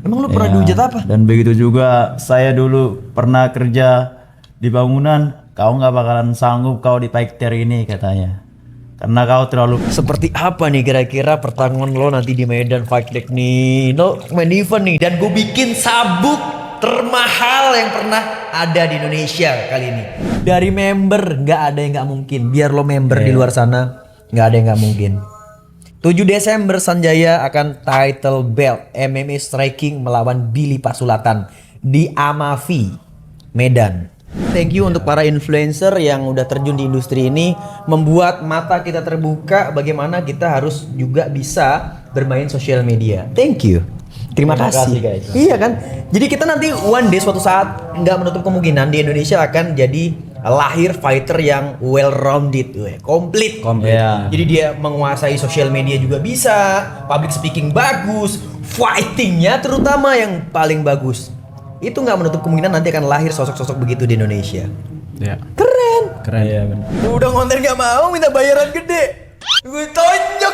Emang lu pernah dihujat apa? Dan begitu juga saya dulu pernah kerja di bangunan. Kau nggak bakalan sanggup kau di fighter ini katanya. Karena kau terlalu. Seperti apa nih kira-kira pertarungan lo nanti di Medan Fight Deck nih? Lo main event nih dan gue bikin sabuk termahal yang pernah ada di Indonesia kali ini. Dari member nggak ada yang nggak mungkin. Biar lo member di luar sana nggak ada yang nggak mungkin. 7 Desember Sanjaya akan title belt MMA striking melawan Billy Pasulatan di Amavi, Medan. Thank you untuk para influencer yang udah terjun di industri ini, membuat mata kita terbuka bagaimana kita harus juga bisa bermain sosial media. Thank you. Terima kasih guys. Iya kan? Jadi kita nanti one day suatu saat nggak menutup kemungkinan di Indonesia akan jadi lahir fighter yang well rounded, komplit. Ya. Jadi dia menguasai sosial media juga bisa, public speaking bagus, fightingnya terutama yang paling bagus. Itu nggak menutup kemungkinan nanti akan lahir sosok-sosok begitu di Indonesia. Ya. Keren. Iya benar. Udah ngonten nggak mau minta bayaran gede. Gue tonjok.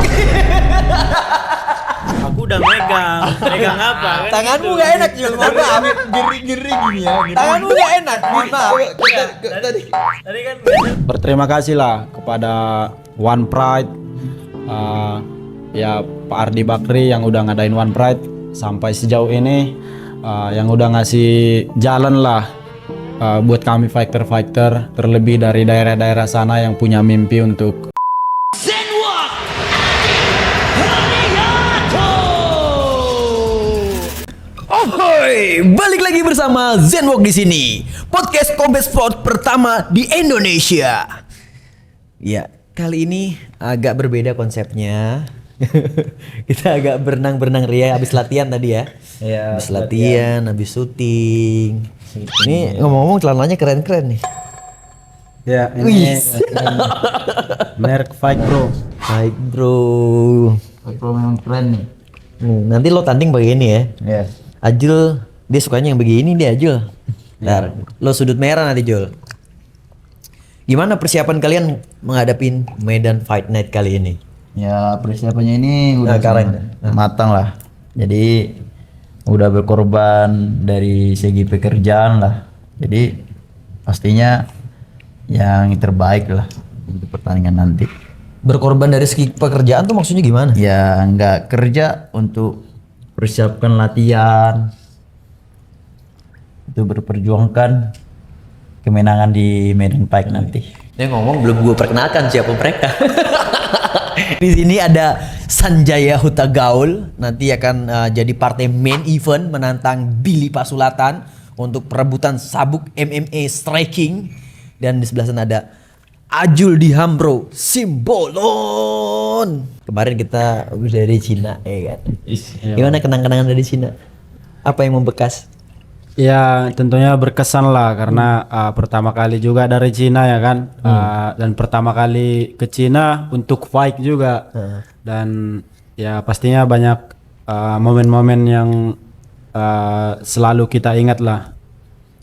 Aku udah megang apa kan? Tanganmu nggak enak Jul, mohon maaf. Geri-geri gini ya. Tanganmu nggak enak, mohon maaf. Tadi Tadi kan Berterima kasih lah kepada One Pride, ya Pak Ardi Bakri yang udah ngadain One Pride sampai sejauh ini, yang udah ngasih jalan lah buat kami fighter-fighter, terlebih dari daerah-daerah sana yang punya mimpi untuk Ahoy, balik lagi bersama Zenwalk di sini. Podcast Combat Sport pertama di Indonesia. Ya, kali ini agak berbeda konsepnya. Kita agak berenang-berenang ria habis latihan tadi ya. Iya, Habis latihan, habis syuting. Ini ngomong-ngomong celananya keren-keren nih. ya Wih. merek Fight Bro. Baik bro. Pro memang keren nih. Nanti lo tanding begini ya. Yes. Ajul, dia sukanya yang begini dia Ajul. Ntar, lo sudut merah nanti Jul. Gimana persiapan kalian menghadapin Medan Fight Night kali ini? Ya persiapannya ini udah keren. matang lah. Jadi udah berkorban dari segi pekerjaan lah. Jadi pastinya yang terbaik lah untuk pertandingan nanti. Berkorban dari segi pekerjaan tuh maksudnya gimana? Ya nggak kerja untuk persiapkan latihan, itu berperjuangkan kemenangan di Medan Fight nanti. Dia ngomong belum gue perkenalkan siapa mereka. Di sini ada Sanjaya Hutagaul, nanti akan jadi partai main event menantang Billy Pasulatan untuk perebutan sabuk MMA striking, dan di sebelah sana ada Ajul Dihambro Simbolon. Kemarin kita dari Cina ya kan. Gimana kenang-kenangan dari Cina? Apa yang membekas? Ya tentunya berkesan lah karena pertama kali juga dari Cina ya kan, dan pertama kali ke Cina untuk fight juga, dan ya pastinya banyak momen-momen yang selalu kita ingat lah.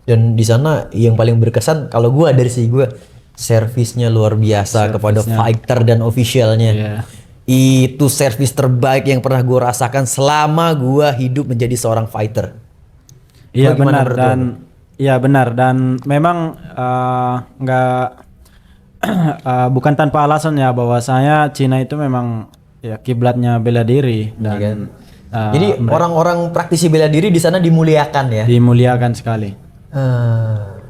Dan di sana yang paling berkesan kalau gua dari segi gua, servisnya luar biasa kepada fighter dan officialnya. Iya. Itu servis terbaik yang pernah gua rasakan selama gua hidup menjadi seorang fighter. Iya Bagaimana benar, menurut dan iya benar, dan memang nggak bukan tanpa alasan ya bahwasanya Cina itu memang ya kiblatnya bela diri, dan Jadi orang-orang praktisi bela diri di sana dimuliakan ya. dimuliakan sekali.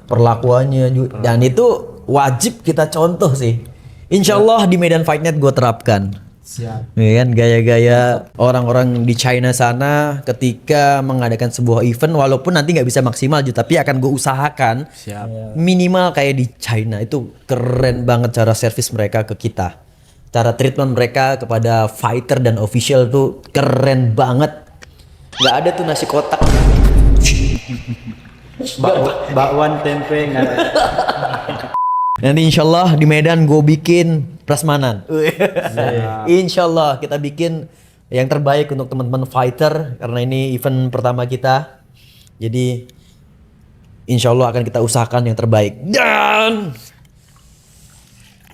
Perlakuannya juga, dan itu wajib kita contoh sih. Insya Allah di Medan Fight Night gue terapkan. Siap. Ya kan, gaya-gaya orang-orang di China sana ketika mengadakan sebuah event, walaupun nanti nggak bisa maksimal tapi akan gue usahakan Siap. minimal kayak di China. Itu keren banget cara servis mereka ke kita, cara treatment mereka kepada fighter dan official tuh keren banget. Nggak ada tuh nasi kotak. Bakwan tempe nggak ada. Nanti insya Allah di Medan gue bikin prasmanan. Insya Allah kita bikin yang terbaik untuk teman-teman fighter, karena ini event pertama kita. Jadi insya Allah akan kita usahakan yang terbaik. Dan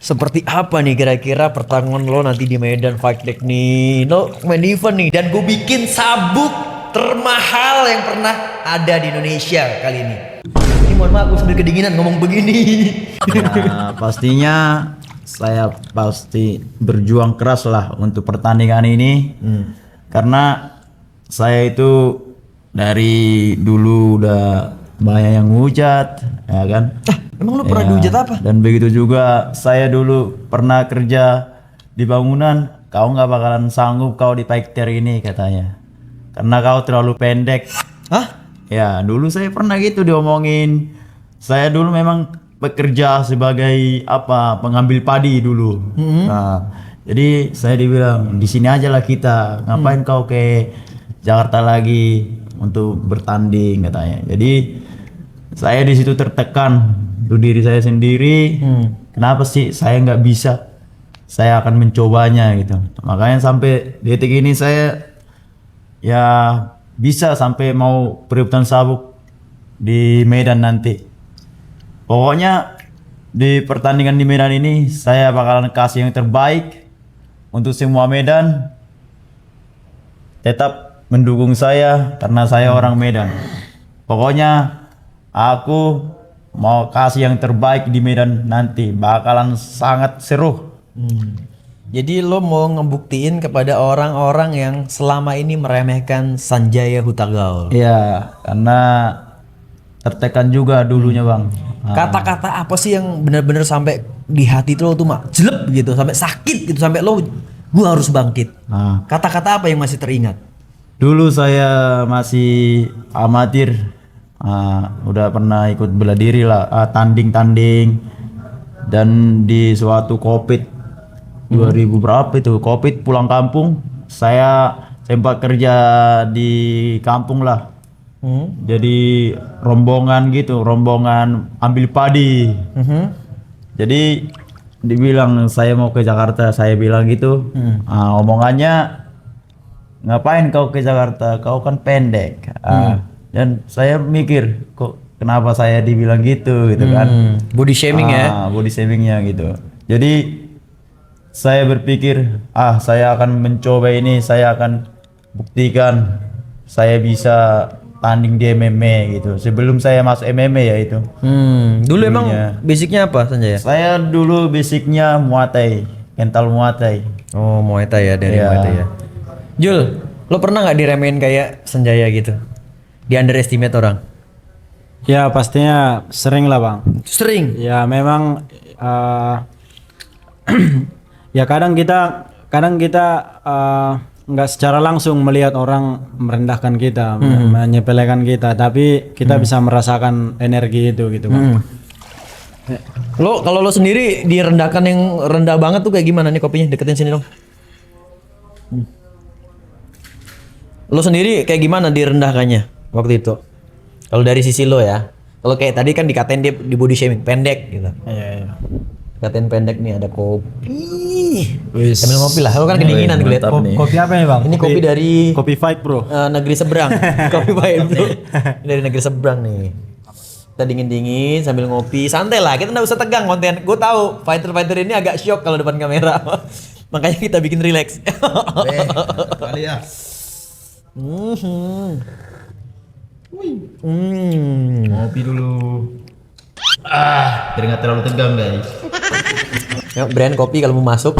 seperti apa nih kira-kira pertarungan lo nanti di Medan Fight Deck nih? Lo main event nih, dan gue bikin sabuk termahal yang pernah ada di Indonesia kali ini. Ini mohon maaf, aku sambil kedinginan ngomong begini. Ya, pastinya saya pasti berjuang keras lah untuk pertandingan ini. Karena saya itu dari dulu udah banyak yang hujat, ya kan? Emang lu pernah Ya, dihujat apa? Dan begitu juga saya dulu pernah kerja di bangunan. Kau nggak bakalan sanggup kau di Paikter ini katanya, karena kau terlalu pendek. Hah? Ya dulu saya pernah gitu diomongin. Saya dulu memang bekerja sebagai apa, pengambil padi dulu. Nah, jadi saya dibilang di sini aja lah kita. Ngapain kau ke Jakarta lagi untuk bertanding katanya. Jadi saya di situ tertekan untuk diri saya sendiri. Kenapa sih saya nggak bisa? Saya akan mencobanya gitu. Makanya sampai detik ini saya ya bisa sampai mau perebutan sabuk di Medan nanti. Pokoknya di pertandingan di Medan ini saya bakalan kasih yang terbaik untuk semua Medan. Tetap mendukung saya karena saya orang Medan. Pokoknya aku mau kasih yang terbaik di Medan nanti. Bakalan sangat seru. Jadi lo mau ngebuktiin kepada orang-orang yang selama ini meremehkan Sanjaya Hutagaul. Iya, karena tertekan juga dulunya bang. Kata-kata apa sih yang benar-benar sampai di hati lo tuh mak jelek gitu, sampai sakit gitu, sampai lo gua harus bangkit. Nah, Kata-kata apa yang masih teringat? dulu saya masih amatir, udah pernah ikut bela diri lah, tanding-tanding, dan di suatu Covid 2000 berapa itu Covid pulang kampung, saya sempat kerja di kampung lah. Jadi rombongan gitu, rombongan ambil padi. Jadi dibilang saya mau ke Jakarta, saya bilang gitu. Omongannya, ngapain kau ke Jakarta? Kau kan pendek. Dan saya mikir, kok kenapa saya dibilang gitu kan? Body shaming ya? Body shamingnya gitu. Jadi saya berpikir, saya akan mencoba ini, saya akan buktikan saya bisa tanding di MMA gitu. Sebelum saya masuk MMA ya itu. Dulu emang Dulunya. basicnya apa Sanjaya? Saya dulu basicnya Muay Thai, mental Muay Thai. Oh, Muay Thai ya, dari Iya. Muay Thai ya. Jul, lo pernah nggak diremehin kayak Sanjaya gitu? Di underestimate orang? Ya pastinya sering lah bang. Sering. Ya memang ya kadang kita nggak secara langsung melihat orang merendahkan kita, menyepelekan kita, tapi kita bisa merasakan energi itu gitu bang. Lo kalau lo sendiri direndahkan yang rendah banget tuh kayak gimana nih kopinya? Deketin sini dong. Lo sendiri kayak gimana direndahkannya waktu itu? Kalau dari sisi lo ya. Kalau kayak tadi kan dikatain dia di body shaming, pendek gitu. Iya. Dikatain pendek nih, ada kopi. Sambil ngopi lah. Lo kan kedinginan gue liat. mantap nih. Kopi apa nih bang? Ini kopi dari Kopi Fight bro. negeri seberang. Kopi baik bro. Ini dari negeri seberang nih. Kita dingin-dingin sambil ngopi, santai lah. Kita nggak usah tegang konten. Gue tahu fighter-fighter ini agak shock kalau depan kamera. Makanya kita bikin relax. Kali ya. Ngopi dulu. Biar nggak terlalu tegang guys. Yuk, brand kopi kalau mau masuk.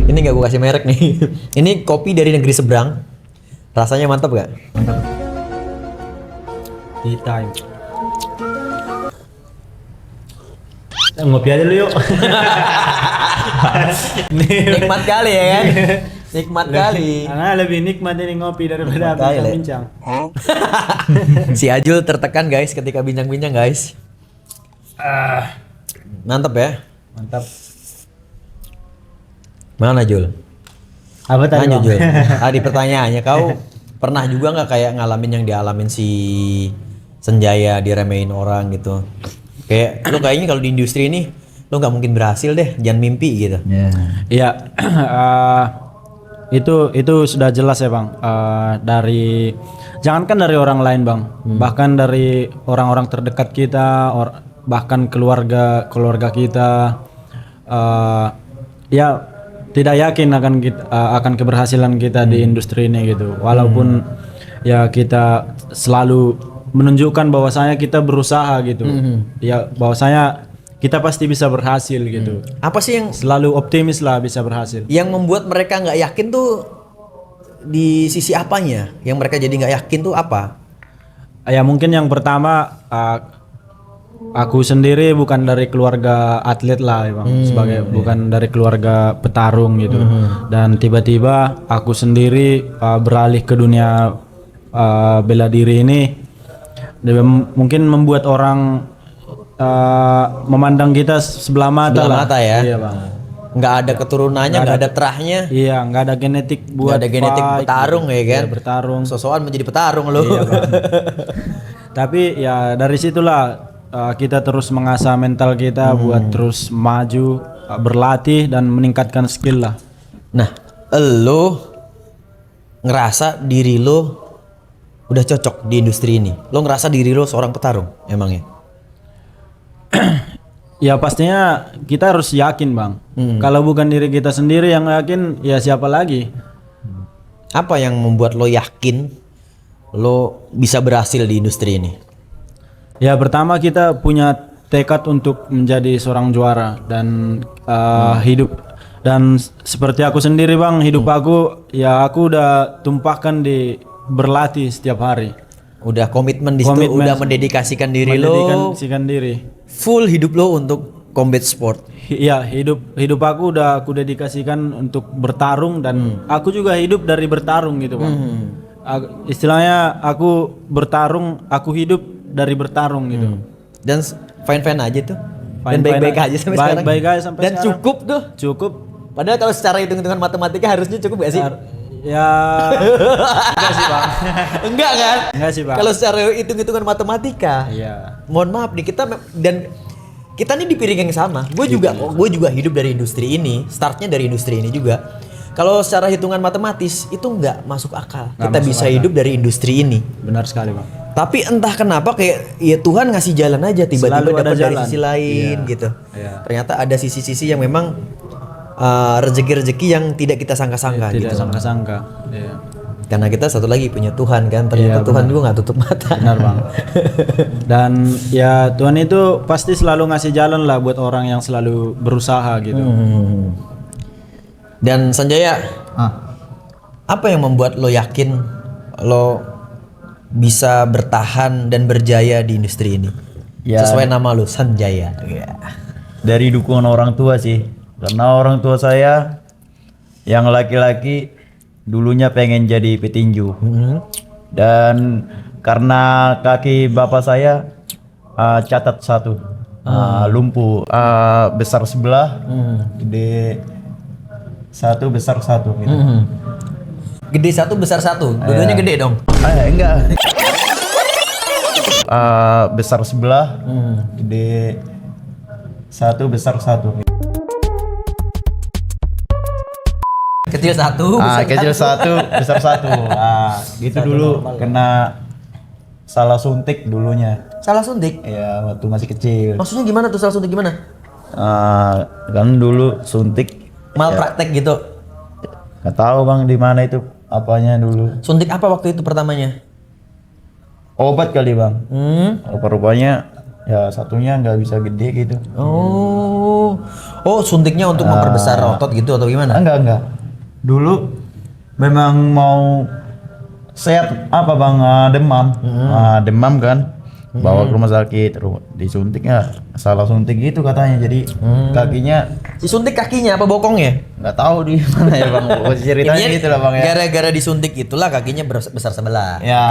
Ini nggak gue kasih merek nih. Ini kopi dari negeri seberang. Rasanya mantap gak? Tea time. Ngopi aja dulu yuk. Nikmat kali ya kan? Nikmat kali. Karena lebih nikmat ini ngopi daripada Nikmat kali, Le. bincang-bincang. Si Ajul tertekan guys ketika bincang-bincang guys. Mantap ya. Mantap. Mana Jul? Apa tadi Lanjut bang? Jul. Tadi pertanyaannya, kau pernah juga nggak kayak ngalamin yang dialamin si Sanjaya, diremehin orang gitu? Kayak lo kayaknya kalau di industri ini lo nggak mungkin berhasil deh, jangan mimpi gitu. Iya, itu sudah jelas ya bang. Dari jangankan dari orang lain bang, bahkan dari orang-orang terdekat kita, bahkan keluarga kita, ya tidak yakin akan keberhasilan kita di industri ini gitu. Walaupun ya kita selalu menunjukkan bahwasanya kita berusaha gitu. Ya bahwasanya kita pasti bisa berhasil gitu. Apa sih yang Selalu optimis lah bisa berhasil. membuat mereka nggak yakin tuh di sisi apanya? Yang mereka jadi nggak yakin tuh apa? Ya mungkin yang pertama aku sendiri bukan dari keluarga atlet lah ya Bang, sebagai bukan dari keluarga petarung gitu. Dan tiba-tiba aku sendiri beralih ke dunia bela diri ini, dan mungkin membuat orang memandang kita sebelah mata Sebelah lah. mata ya. Iya Bang. Nggak ada keturunannya, nggak ada terahnya, Iya, nggak ada genetik nggak buat ada genetik fight, petarung ya kan? Iya, bertarung. Sosokan menjadi petarung lo. Iya, Bang. Tapi ya dari situlah kita terus mengasah mental kita buat terus maju, berlatih dan meningkatkan skill lah. Nah, lo ngerasa diri lo udah cocok di industri ini? Lo ngerasa diri lo seorang petarung emangnya? Ya pastinya kita harus yakin Bang. Kalau bukan diri kita sendiri yang yakin, ya siapa lagi? Apa yang membuat lo yakin lo bisa berhasil di industri ini? Ya pertama kita punya tekad untuk menjadi seorang juara dan hidup, dan seperti aku sendiri Bang, hidup aku ya aku udah tumpahkan di berlatih setiap hari. Udah komitmen di situ, Komitmen. udah mendedikasikan diri lo, Mendedikasikan diri. full hidup lo untuk combat sport. Iya, hidup aku udah aku dedikasikan untuk bertarung, dan aku juga hidup dari bertarung gitu Bang. Istilahnya aku bertarung, aku hidup dari bertarung gitu. Dan fine-fine aja tuh. Dan Fine-fine baik-baik aja. aja sampai sekarang. Baik-baik aja sampai Dan sekarang. cukup tuh. Cukup. Padahal kalau secara hitung-hitungan matematika harusnya cukup gak sih? Ya enggak sih Bang. Enggak kan? Enggak sih Bang. Kalau secara hitung-hitungan matematika, Iya. mohon maaf nih dan kita nih di piring yang sama. Gue juga hidup dari industri ini, startnya dari industri ini juga. Kalau secara hitungan matematis itu nggak masuk akal. Kita masuk bisa akal. hidup dari industri ini. Benar sekali Bang. Tapi entah kenapa kayak ya Tuhan ngasih jalan aja tiba-tiba Selalu ada dapat dari jalan. sisi lain Iya. gitu. Iya. Ternyata ada sisi-sisi yang memang rezeki-rezeki yang tidak kita sangka-sangka Tidak gitu. sangka-sangka. Iya. Karena kita satu lagi punya Tuhan kan. Ternyata Iya, Tuhan juga nggak tutup mata. Benar Bang. Dan ya Tuhan itu pasti selalu ngasih jalan lah buat orang yang selalu berusaha gitu. Dan Sanjaya, apa yang membuat lo yakin lo bisa bertahan dan berjaya di industri ini? Ya. Sesuai nama lo, Sanjaya. Ya. Dari dukungan orang tua sih, karena orang tua saya yang laki-laki dulunya pengen jadi petinju, dan karena kaki bapak saya catat satu, lumpuh, besar sebelah, gede satu, besar satu gitu. Gede satu, besar satu. Dua-duanya gede dong. Enggak. Besar sebelah, gede satu, besar satu. Kecil satu, besar Kecil satu, besar satu. Gitu dulu kena salah suntik dulunya. Salah suntik. Ya waktu masih kecil. Maksudnya gimana tuh salah suntik gimana? Kan dulu suntik. Malpraktek gitu. Nggak tahu Bang di mana itu apanya dulu. Suntik apa waktu itu pertamanya? Obat kali Bang. Rupanya ya satunya nggak bisa gede gitu. Oh, suntiknya untuk memperbesar otot gitu atau gimana? Enggak. Dulu memang mau sehat apa Bang, demam. Demam kan. Bawa ke rumah sakit, disuntiknya salah suntik gitu katanya. Jadi kakinya Disuntik kakinya apa bokongnya? nggak tahu di mana ya Bang. Ceritanya Intinya gitu lah Bang ya. Gara-gara disuntik itulah kakinya besar sebelah. Ya,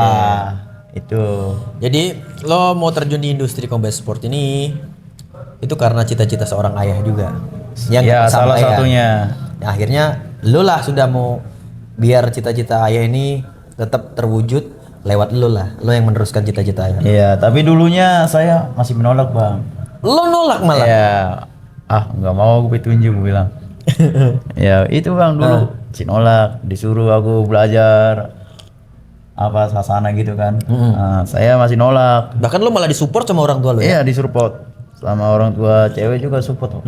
itu. Jadi lo mau terjun di industri combat sport ini itu karena cita-cita seorang ayah juga. Yang Ya, salah kesampaian. satunya. Ya, akhirnya lo lah sudah mau biar cita-cita ayah ini tetap terwujud lewat lo lah. Lo yang meneruskan cita-cita ayah. Iya, tapi dulunya saya masih menolak Bang. Lo nolak malah. Ya, nggak mau gue petunjuk gue bilang. Ya itu Bang dulu si nolak, disuruh aku belajar apa sasana gitu kan. Saya masih nolak. Bahkan lo malah disupport sama orang tua lo ya. Iya disupport sama orang tua cewek juga support.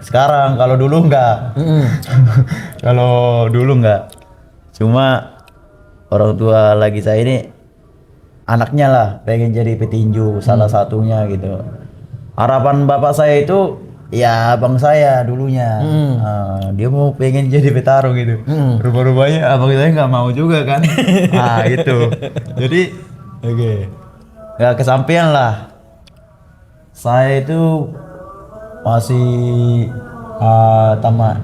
Sekarang kalau dulu enggak. Kalau dulu enggak. Cuma orang tua lagi saya ini anaknya lah pengen jadi petinju salah satunya gitu. Harapan bapak saya itu ya abang saya dulunya. Dia mau pengen jadi petarung gitu. Rupanya abang saya nggak mau juga kan. Nah itu. Jadi nggak kesampaian lah. Saya itu masih tamat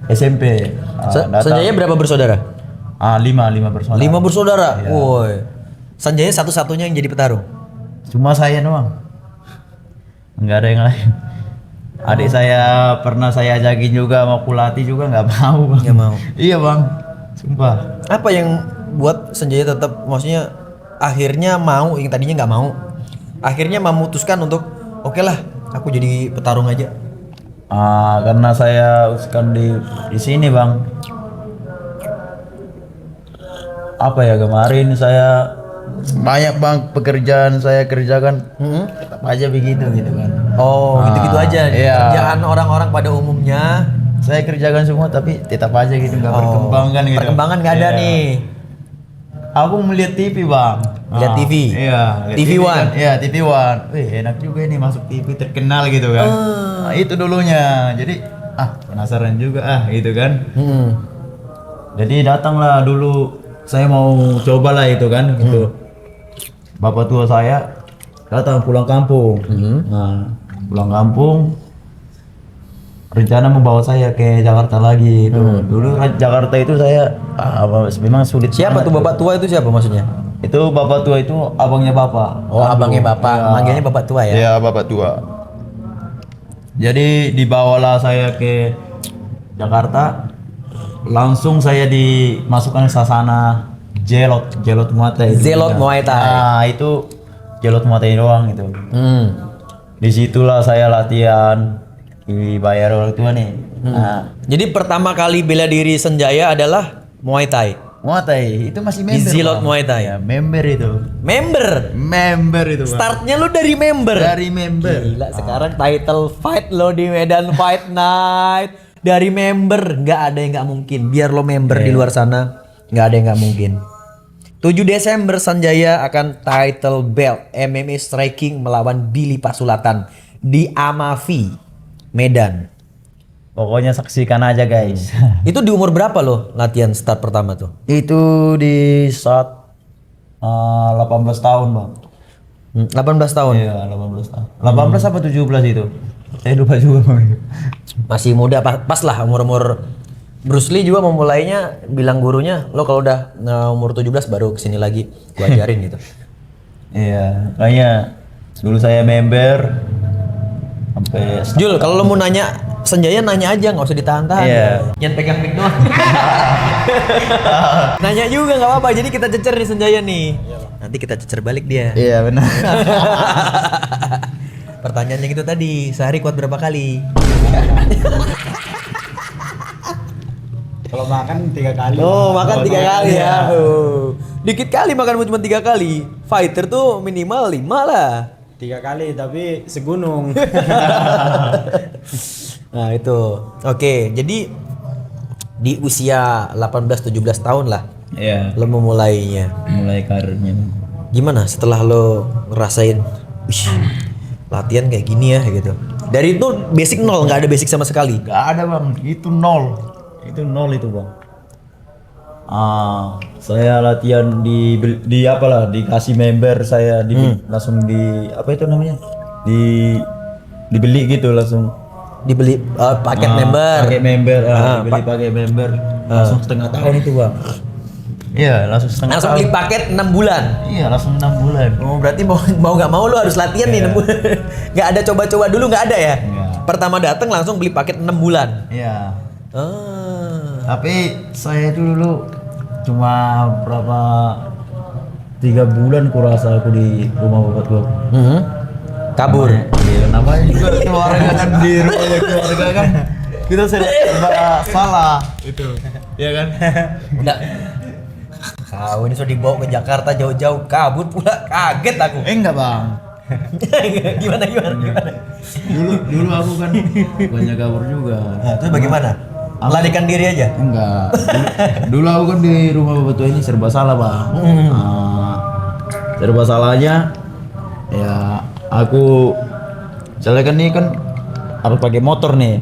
SMP. Sanjaya berapa bersaudara? 5 bersaudara. 5 bersaudara. Woi. Sanjaya satu-satunya yang jadi petarung. Cuma saya doang. Enggak ada yang lain. Adik saya pernah saya ajakin juga mau kulatih juga nggak mau. Nggak mau. Iya bang, sumpah. Apa yang buat Sanjaya tetap, maksudnya akhirnya mau, yang tadinya nggak mau, akhirnya memutuskan untuk oke lah, aku jadi petarung aja. Karena saya uskan di sini bang. Apa ya, kemarin saya banyak bang pekerjaan saya kerjakan, tetap aja begitu gitu kan. Oh, gitu-gitu aja. Iya. Kerjaan orang-orang pada umumnya Saya kerjakan semua tapi tetap aja gitu nggak berkembang kan gitu. perkembangan nggak ada Iya. nih. Aku melihat TV bang. Lihat TV? Iya. lihat TV One? kan. Iya TV One. Wih enak juga ini masuk TV terkenal gitu kan. Nah, itu dulunya. Jadi penasaran juga gitu kan. Jadi datanglah dulu. Saya mau coba lah itu kan gitu. Bapak tua saya datang pulang kampung. Nah pulang kampung. Rencana membawa saya ke Jakarta lagi itu. Dulu Jakarta itu saya memang sulit. Siapa banget tuh bapak tua itu, siapa maksudnya? Itu bapak tua itu abangnya bapak. Oh, abangnya bapak. Iya. Manggilnya bapak tua ya? Iya, bapak tua. Jadi dibawalah saya ke Jakarta. Langsung saya dimasukkan ke sasana Jelot Muay Thai. Zelot Muay Thai. Nah, itu Jelot Muay Thai doang itu. Disitulah saya latihan, dibayar orang tua nih. Nah, Jadi pertama kali bela diri Sanjaya adalah Muay Thai. Muay Thai itu masih member. Zelot Bang. Muay Thai. Ya, member itu. Member. Itu. Bang. Startnya lu dari member. Dari member. Gila, sekarang title fight lo di Medan Fight Night. Dari member, nggak ada yang nggak mungkin. Biar lo member di luar sana, nggak ada yang nggak mungkin. 7 Desember Sanjaya akan title belt MMA striking melawan Billy Pasulatan di Amavi, Medan. Pokoknya saksikan aja guys. Itu di umur berapa lo latihan start pertama tuh? Itu di saat 18 tahun bang. 18 tahun. Iya 18 tahun. 18 apa 17 itu? Saya lupa juga bang. Masih muda, pas lah umur-umur. Bruce Lee juga memulainya bilang gurunya, lo kalau udah umur 17 baru kesini lagi, gua ajarin gitu. Iya, kayaknya dulu saya member sampai. Jul, kalau lo mau nanya Sanjaya nanya aja, nggak usah ditahan-tahan. Iya. Jangan pegang mic doang. Nanya juga nggak apa-apa. Jadi kita cecer nih Sanjaya nih. Nanti kita cecer balik dia. Iya benar. Pertanyaannya gitu tadi, sehari kuat berapa kali? Kalau makan 3 kali. Oh, makan 3 kali ya. Oh. Dikit kali makan cuma 3 kali. Fighter tuh minimal 5 lah. 3 kali tapi segunung. Nah itu. Oke, jadi di usia 18-17 tahun lah Iya. lo memulainya. Mulai karirnya. Gimana setelah lo ngerasain "Wih, latihan kayak gini ya gitu. Dari itu basic nol, nggak ada basic sama sekali. Gak ada bang, itu nol. Itu nol itu bang. Saya latihan di apa lah, dikasih member saya langsung di apa itu namanya, dibeli gitu langsung. Dibeli paket member. Pakai member, dibeli pakai member. Langsung setengah tahun itu bang. Iya langsung setengah Langsung tahun. beli paket 6 bulan. Iya langsung 6 bulan. Oh berarti mau nggak mau lo harus latihan nih 6 bulan. Nggak ada coba-coba dulu, nggak ada ya? Nggak. Pertama datang langsung beli paket 6 bulan. Iya. Tapi Tapi saya itu dulu cuma berapa 3 bulan kurasa aku di rumah bapak tua. kabur. Iya namanya juga keluarga kan, di rumahnya keluarga kan kita salah itu ya kan. Udah. Kau ini sudah dibawa ke Jakarta jauh-jauh, kabur pula, kaget aku. Enggak bang, Gimana? dulu aku kan banyak kabur juga. Nah, terus bagaimana? Larikan diri aja. Enggak. Dulu aku kan di rumah bapak tua ini serba salah bang. Serba salahnya ya aku soalnya kan ini kan harus pakai motor nih.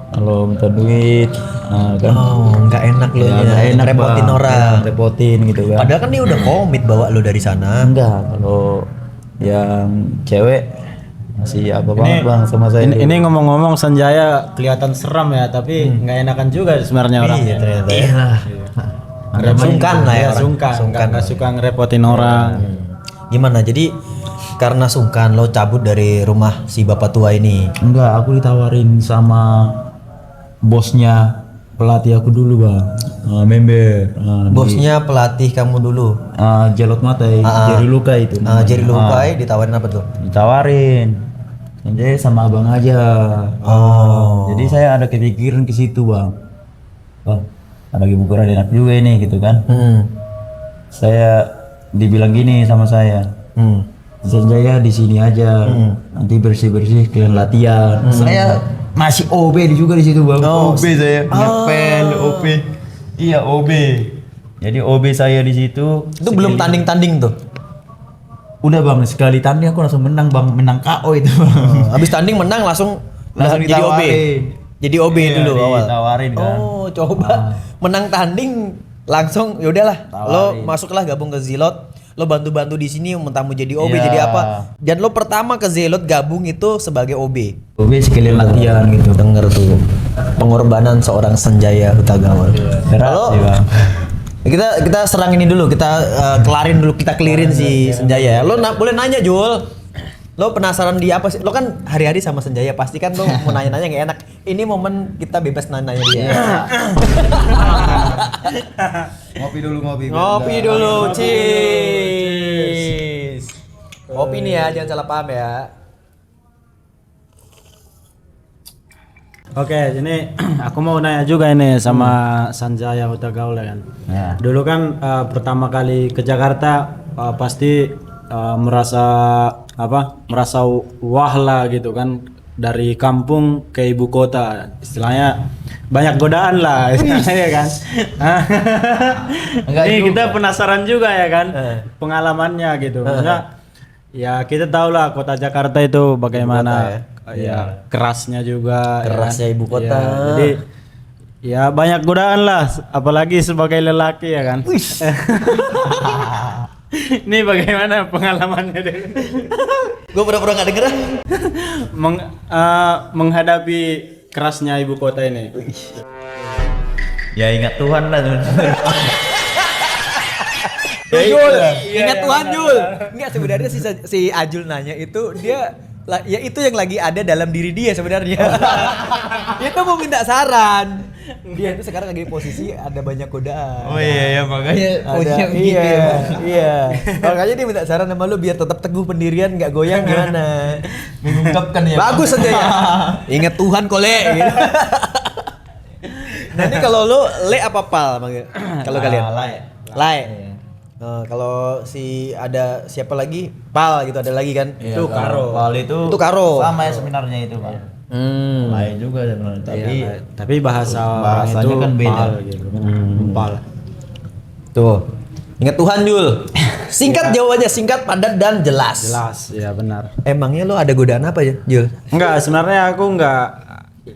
Kalau minta duit kan Oh, nggak enak lu ya, ya, nggak enak repotin Bang. orang. Ya, repotin gitu kan. Padahal kan dia udah komit bawa lu dari sana. Enggak, kalau yang cewek masih apa banget bang sama saya. Ini ngomong-ngomong Sanjaya kelihatan seram ya, tapi nggak enakan juga sebenarnya orangnya. Iya ternyata ya. Nggak Sungkan lah ya orang. sungkan, nggak suka ngerepotin orang. Gimana? Jadi karena sungkan lo cabut dari rumah si bapak tua ini. Enggak, aku ditawarin sama bosnya pelatih aku dulu bang, member. Bosnya pelatih kamu dulu. Jelot Matai, Jerry Luka itu. Jerry Lukai ditawarin apa tuh? Ditawarin, jadi sama abang aja. Jadi saya ada kepikiran ke situ bang. Oh, ada ibu kurang enak juga ini gitu kan. Saya dibilang gini sama saya. Sanjaya di sini aja, nanti bersih kalian latihan. Saya masih OB juga di situ bang. OB saya ngepel OB. Iya OB. Jadi OB saya di situ. Itu belum tanding-tanding tuh. Udah bang, sekali tanding aku langsung menang bang, menang KO itu bang. Habis tanding menang langsung Langsung jadi OB. ditawarin. Jadi OB Iya, dulu awal. ditawarin kan. Oh, coba menang tanding langsung ya udahlah. Lo masuklah gabung ke Zilot. Lo bantu-bantu di sini mentamu jadi OB Iya. jadi apa? Dan lo pertama ke Zilot gabung itu sebagai OB. OB sekalian latihan gitu. Denger tuh pengorbanan seorang Sanjaya Hutagawa. Berat Kalau sih bang. kita serang ini dulu, kita kelarin dulu, kita clearin si Sanjaya. Lo boleh nanya Jul. Lo penasaran dia apa sih? Lo kan hari-hari sama Sanjaya, pasti kan lo mau nanya-nanya nggak enak. Ini momen kita bebas nanya dia. Ngopi dulu ngopi. Ngopi dulu, cheers. Ngopi nih ya, jangan salah paham ya. Oke, ini aku mau nanya juga ini sama Sanjaya Hutagaula kan. Ya. Dulu kan pertama kali ke Jakarta pasti merasa merasa wah lah gitu kan, dari kampung ke ibu kota, istilahnya banyak godaan lah istilahnya kan. Ini kita penasaran juga ya kan pengalamannya gitu. Maksudnya ya kita tahu lah kota Jakarta itu bagaimana ya kerasnya juga. Kerasnya ya kan? ibu kota. Ya, jadi ya banyak godaan lah, apalagi sebagai lelaki ya kan. Ini bagaimana pengalamannya deh? Gue pura-pura nggak denger. Menghadapi kerasnya ibu kota ini. Ya ingat Tuhan lah teman. Jul, ingat Tuhan Jul. Enggak, sebenarnya si Ajul nanya itu dia ya itu yang lagi ada dalam diri dia sebenarnya. Dia tuh mau minta saran. Dia itu sekarang lagi posisi ada banyak godaan. Oh iya makanya Ada, iya. Makanya dia minta saran sama lu biar tetap teguh pendirian, nggak goyang gimana. mengungkapkan ya. Bagus aja ya. Ingat Tuhan kok Le. Gitu. Nanti kalau lu Le apa Pal manggil? Kalau kalian? Lai. Kalau si ada siapa lagi? Pal gitu ada lagi kan? Itu Karo. Pal itu Karo. sama ya sebenarnya itu bang. Lain juga sebenarnya. Tapi bahasanya bahasanya itu kan beda. pal gitu. Pal. Tuh. Ingat Tuhan Jul. Singkat jawabannya, singkat, padat dan jelas. Jelas, ya benar. Emangnya lo ada godaan apa ya, Jul? Enggak, sebenarnya aku enggak.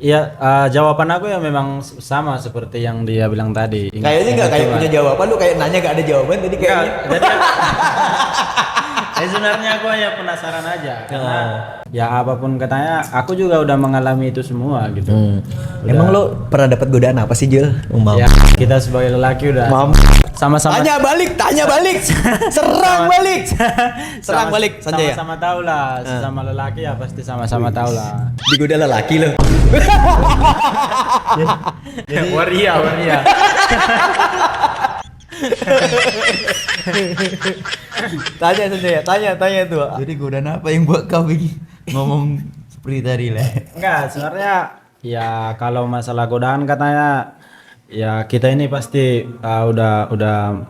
Ya jawaban aku ya memang sama seperti yang dia bilang tadi. Kayaknya nggak kayak punya jawaban, lu kayak nanya gak ada jawaban tadi kayaknya. Jadi sebenarnya aku hanya penasaran aja karena ya apapun katanya aku juga udah mengalami itu semua gitu. Emang lo pernah dapat godaan apa sih, Jul? Ya kita sebagai lelaki udah sama-sama Tanya balik. Serang balik. Serang balik, Sanjaya. Sama-sama tahu lah, sesama lelaki ya pasti sama-sama tahu lah. Digoda lelaki lo. Waria. Tanya Sanjaya, tanya tuh. Jadi godaan apa yang buat kau begini ngomong seperti tadi lah? Enggak, sebenarnya ya kalau masalah godaan katanya ya kita ini pasti udah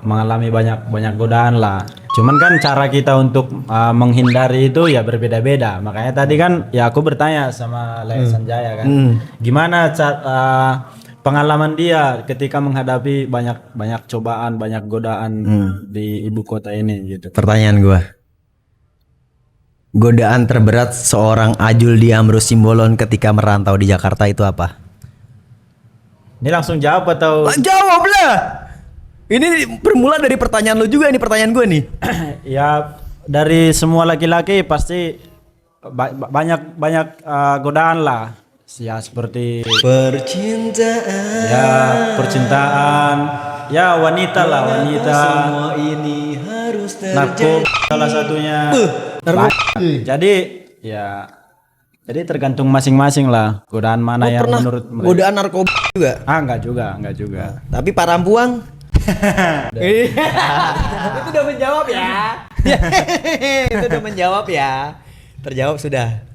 mengalami banyak godaan lah. Cuman kan cara kita untuk menghindari itu ya berbeda-beda. Makanya tadi kan ya aku bertanya sama Lea Sanjaya kan, gimana pengalaman dia ketika menghadapi banyak cobaan, banyak godaan di ibu kota ini gitu. Pertanyaan gua. Godaan terberat seorang Ajul di Amrus Simbolon ketika merantau di Jakarta itu apa? Ini langsung jawab atau Jawab lah. Ini bermula dari pertanyaan lu juga, ini pertanyaan gue nih. ya dari semua laki-laki pasti banyak godaan lah. Ya seperti Percintaan. ya percintaan, ya wanita lah, wanita. Semua ini harus Narkoba salah satunya. Jadi ya jadi tergantung masing-masing lah godaan mana yang Pernah menurut mereka. godaan narkoba juga. Enggak juga. Tapi parampuang. Itu udah menjawab ya. Itu udah menjawab ya. Terjawab sudah.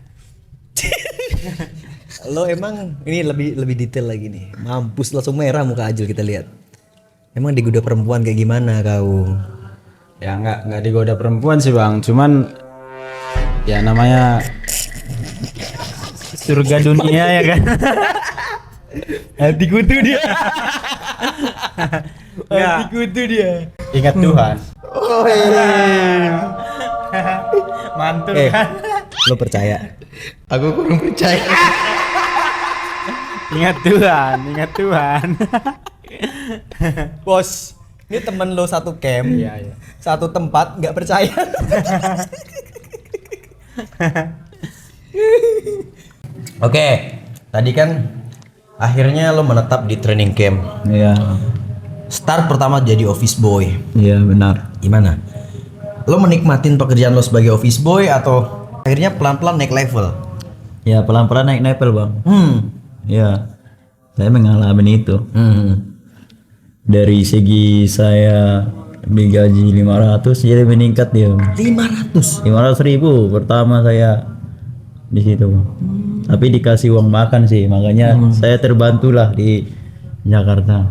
Lo emang ini lebih detail lagi nih. Mampus langsung merah muka Ajul kita lihat. Emang digoda perempuan kayak gimana kau? Ya enggak digoda perempuan sih Bang, cuman ya namanya surga dunia ya kan. Hatiku tuh dia. Ya, Hatiku tuh dia. ingat Tuhan. Mantul kan. Lo percaya? Aku kurang percaya. Ingat Tuhan. Bos, ini temen lo satu camp, Iya. satu tempat, nggak percaya. Oke, tadi kan akhirnya lo menetap di training camp. Iya. Start pertama jadi office boy. Iya benar. Gimana? Lo menikmatin pekerjaan lo sebagai office boy atau akhirnya pelan-pelan naik level? Ya pelan-pelan naik level bang. Ya saya mengalami itu. Dari segi saya digaji 500 jadi meningkat dia. 500. 500.000 pertama saya di situ. Tapi dikasih uang makan sih, makanya saya terbantulah di Jakarta.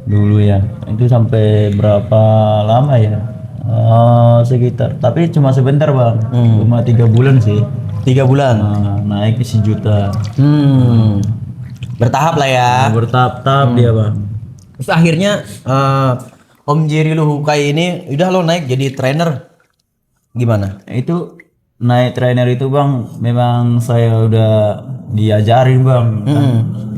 Dulu ya. Itu sampai berapa lama ya? Sekitar, tapi cuma sebentar bang, cuma 3 bulan sih. 3 bulan. Naik ke 1 juta. Bertahap lah ya. Bertahap-tahap dia bang. Terus akhirnya Om Jerry lu Hukai ini udah lo naik jadi trainer. Gimana? Itu naik trainer itu bang, memang saya udah diajarin bang. Kan.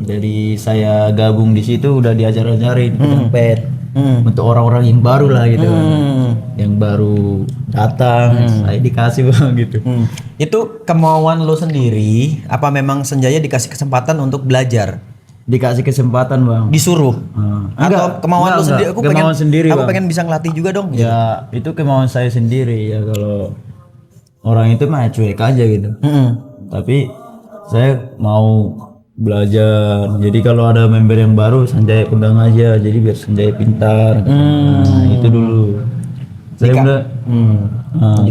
Dari saya gabung di situ udah diajarin pet untuk orang-orang yang baru lah gitu. Yang baru datang, saya dikasih bang gitu. Itu kemauan lo sendiri apa memang Senjaya dikasih kesempatan untuk belajar? Dikasih kesempatan bang. Disuruh? Atau Enggak, kemauan lo sendiri? Aku kemauan pengen sendiri, aku Bang. pengen bisa ngelatih juga dong. gitu. Ya itu kemauan saya sendiri ya, kalau orang itu mah cuek aja gitu. Tapi saya mau belajar. Jadi kalau ada member yang baru, Sanjaya pegang aja. Jadi biar Sanjaya pintar. Nah, itu dulu.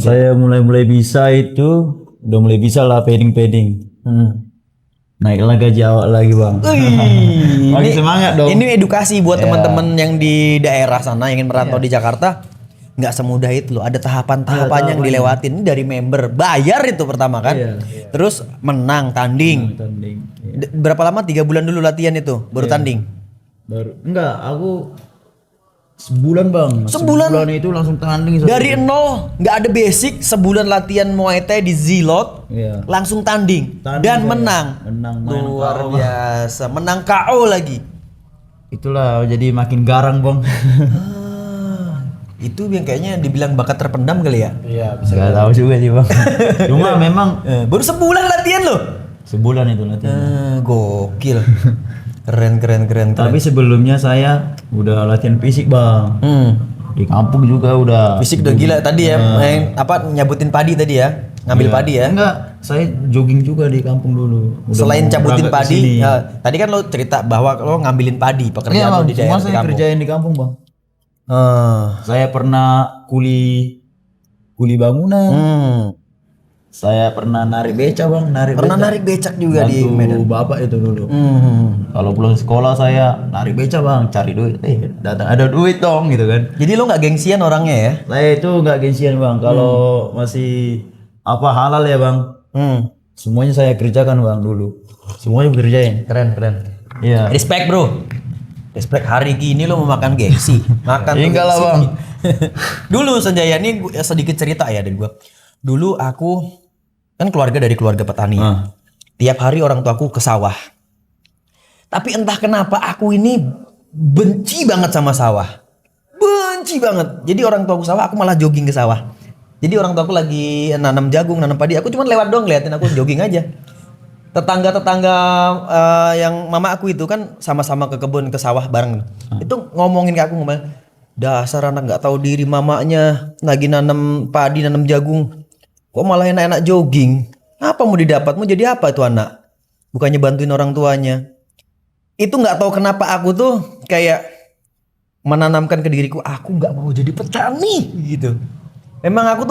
Saya mulai bisa itu, udah mulai bisa lah padding. Naiklah gaji awak lagi bang. Makin semangat dong. Ini edukasi buat teman-teman yang di daerah sana yang ingin merantau di Jakarta. Nggak semudah itu loh. Ada tahapan-tahapan yang dilewatin. Ini dari member bayar itu pertama kan. Terus menang tanding. Berapa lama? 3 bulan dulu latihan itu baru tanding. Baru enggak, aku sebulan bang. Sebulan? Itu langsung tanding. Dari nol, nggak ada basic, sebulan latihan Muay Thai di Zilot, langsung tanding dan menang. main Luar KO. biasa, menang KO lagi. Itulah jadi makin garang bang. Itu yang kayaknya dibilang bakat terpendam kali ya. Iya, Nggak tahu juga sih bang. Cuma memang Baru sebulan latihan loh. sebulan itu latihan. Gokil. Keren. Tapi sebelumnya saya udah latihan fisik bang. Di kampung juga udah. Fisik udah gila tadi ya, main apa nyabutin padi tadi ya, ngambil padi ya. Enggak, saya jogging juga di kampung dulu. Udah Selain mau cabutin berangkat padi, kesini. tadi kan lo cerita bahwa lo ngambilin padi Iya pekerjaan bang, lo di semua daerah di saya kampung. kerjain di kampung bang. Ah. Saya pernah kuli bangunan. Saya pernah narik beca bang, Pernah narik becak juga di Bantu Medan. bapak itu dulu. Kalau pulang sekolah saya narik beca bang, cari duit. Datang ada duit dong gitu kan. Jadi lo nggak gengsian orangnya ya? Saya itu nggak gengsian bang. Kalau masih apa halal ya bang. Semuanya saya kerjakan bang dulu. Semuanya kerjain. Keren. Iya. Respect bro. Respect, hari gini lo mau makan gengsi. Makan tuh Enggak lah, gengsi. Bang. Dulu Sanjaya ini sedikit cerita ya dari gua. Dulu aku kan dari keluarga petani. Tiap hari orang tuaku ke sawah. Tapi entah kenapa aku ini benci banget sama sawah. Benci banget. Jadi orang tuaku sawah, aku malah jogging ke sawah. Jadi orang tuaku lagi nanam jagung, nanam padi. Aku cuma lewat dong liatin, aku jogging aja. Tetangga-tetangga yang mama aku itu kan sama-sama ke kebun, ke sawah bareng. Itu ngomongin ke aku, ngomong, dasar anak nggak tahu diri, mamanya lagi nanam padi, nanam jagung. Kok malah enak-enak jogging? Apa mau didapat? Mau jadi apa itu anak? Bukannya bantuin orang tuanya. Itu nggak tahu kenapa aku tuh kayak menanamkan ke diriku, aku nggak mau jadi petani gitu. Memang aku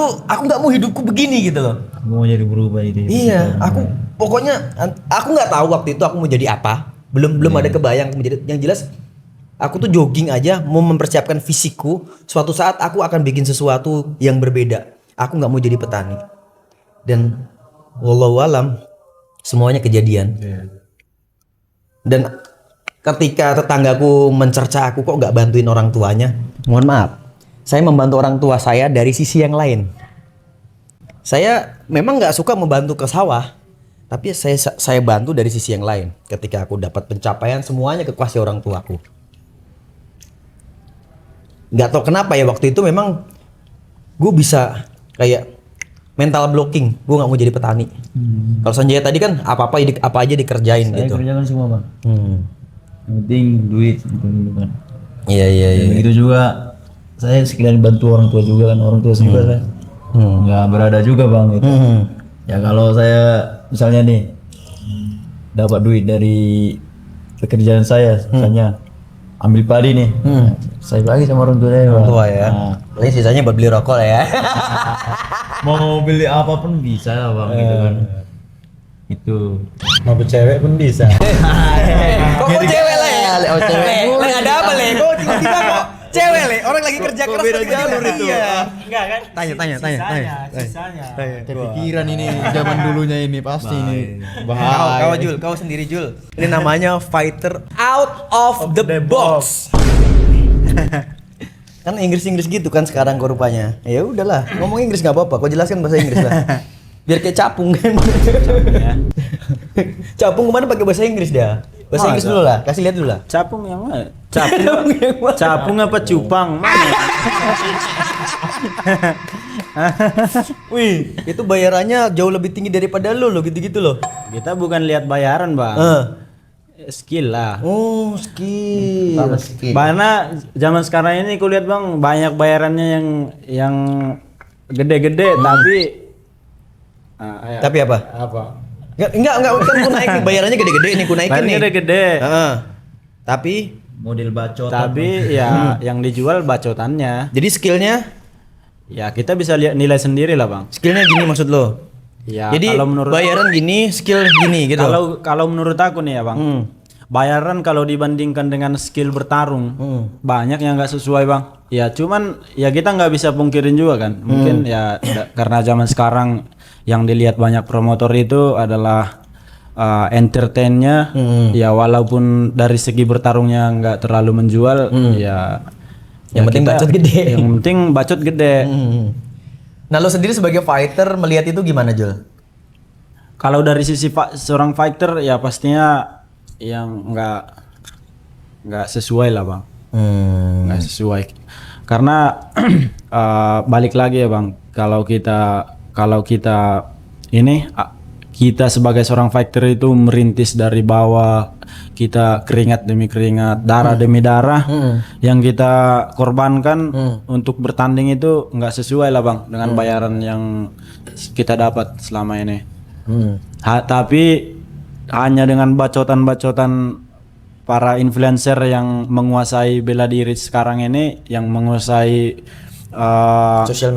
nggak mau hidupku begini gitu loh. Mau jadi berubah itu. Iya, aku pokoknya aku nggak tahu waktu itu aku mau jadi apa. Belum ada kebayang menjadi. Yang jelas aku tuh jogging aja mau mempersiapkan fisikku. Suatu saat aku akan bikin sesuatu yang berbeda. Aku nggak mau jadi petani. Dan wallahu alam semuanya kejadian. Dan ketika tetanggaku mencerca aku kok nggak bantuin orang tuanya, mohon maaf. Saya membantu orang tua saya dari sisi yang lain. Saya memang nggak suka membantu ke sawah, tapi saya bantu dari sisi yang lain. Ketika aku dapat pencapaian, semuanya kekuasai orang tuaku. Nggak tahu kenapa ya waktu itu memang gue bisa kayak mental blocking. Gue nggak mau jadi petani. Kalau Sanjaya tadi kan apa aja dikerjain Saya gitu. kerjakan semua, Bang. Yang penting duit gitu kan. Iya. Dan itu juga saya sekalian bantu orang tua juga kan, orang tua juga saya nggak berada juga, Bang, gitu. Ya kalau saya misalnya nih dapat duit dari pekerjaan saya, misalnya ambil padi nih, saya bagi sama orang tua saya. Orang Bang. tua ya. Nah, Paling sisanya buat beli rokok lah ya. mau beli apapun bisa lah, Bang, gitu kan. Itu. Mau cewek pun bisa. Kok cewek lah ya? Oh, cewek. Le, ada apa le? Kok tiba-tiba kok cewek le? Orang lagi kerja keras beda jalur itu. Enggak kan? Tanya. Sisanya. Kepikiran ini zaman dulunya ini pasti ini. Kau sendiri Jul. Ini namanya fighter out of the box. Kan Inggris gitu kan sekarang kok rupanya. Ya udahlah, ngomong Inggris nggak apa-apa. Kau jelaskan bahasa Inggris lah. Biar kayak capung kan. Capung kemana pakai bahasa Inggris dia? Bahasa Inggris dulu lah, kasih lihat dulu lah. Capung yang mana? Capung apa cupang? Mana? Wih, itu bayarannya jauh lebih tinggi daripada lo gitu-gitu loh. Kita bukan lihat bayaran, Bang. Skill lah. Oh, skill. Karena zaman sekarang ini kulihat, Bang, banyak bayarannya yang gede-gede Tapi apa? apa? Enggak kan ku naik nih, bayarannya gede-gede nih ku naikin Bayarannya nih. gede-gede. Tapi Model bacot. Tapi ya yang dijual bacotannya. jadi skillnya Ya kita bisa lihat nilai sendiri lah, Bang. skillnya gini maksud lo? Ya Jadi kalau menurut bayaran gini, skill gini gitu. kalau menurut aku nih ya, Bang. Bayaran kalau dibandingkan dengan skill bertarung banyak yang nggak sesuai, Bang. Ya cuman ya kita nggak bisa pungkirin juga kan. Mungkin ya karena zaman sekarang yang dilihat banyak promotor itu adalah entertainnya. Ya walaupun dari segi bertarungnya nggak terlalu menjual, ya yang penting bacot gede. Yang penting bacot gede. Nah, lo sendiri sebagai fighter melihat itu gimana, Jul? Kalau dari sisi seorang fighter ya pastinya yang nggak sesuai lah, Bang. Nggak sesuai. Karena balik lagi ya, Bang. Kalau kita ini kita sebagai seorang fighter itu merintis dari bawah, kita keringat demi keringat, darah demi darah, yang kita korbankan untuk bertanding itu nggak sesuai lah, Bang, dengan bayaran yang kita dapat selama ini. Tapi hanya dengan bacotan-bacotan para influencer yang menguasai bela diri sekarang ini, yang menguasai sosial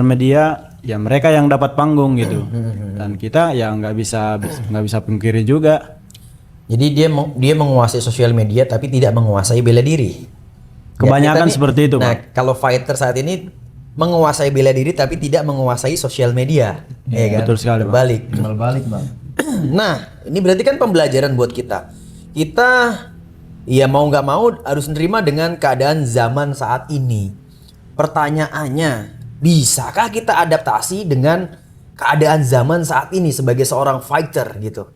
media, ya mereka yang dapat panggung gitu. Dan kita ya nggak bisa pungkiri juga. Jadi dia menguasai sosial media tapi tidak menguasai bela diri. Kebanyakan seperti itu, Nah, Bang. kalau fighter saat ini menguasai bela diri tapi tidak menguasai sosial media, ya kan? Betul sekali, Bang. Balik. Balik, Bang. Nah, ini berarti kan pembelajaran buat kita. kita ya mau nggak mau harus nerima dengan keadaan zaman saat ini. Pertanyaannya, bisakah kita adaptasi dengan keadaan zaman saat ini sebagai seorang fighter gitu?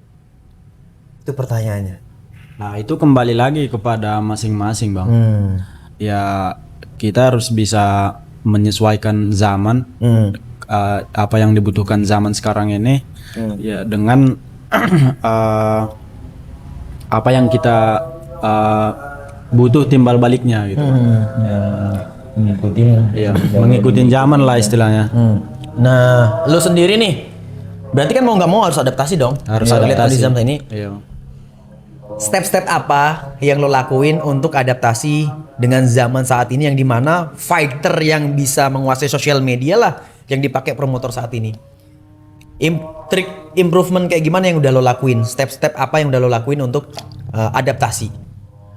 Itu pertanyaannya. Nah, itu kembali lagi kepada masing-masing, Bang. Ya, kita harus bisa menyesuaikan zaman apa yang dibutuhkan zaman sekarang ini ya dengan apa yang kita butuh timbal baliknya gitu. Ya, mengikuti. Iya, mengikuti zaman lah istilahnya. Nah, lo sendiri nih, berarti kan mau nggak mau harus adaptasi dong. Harus Lihat adaptasi. kondisi zaman ini. Iya. Step-step apa yang lo lakuin untuk adaptasi dengan zaman saat ini yang dimana fighter yang bisa menguasai sosial media lah yang dipakai promotor saat ini. Trik improvement kayak gimana yang udah lo lakuin? Step-step apa yang udah lo lakuin untuk adaptasi?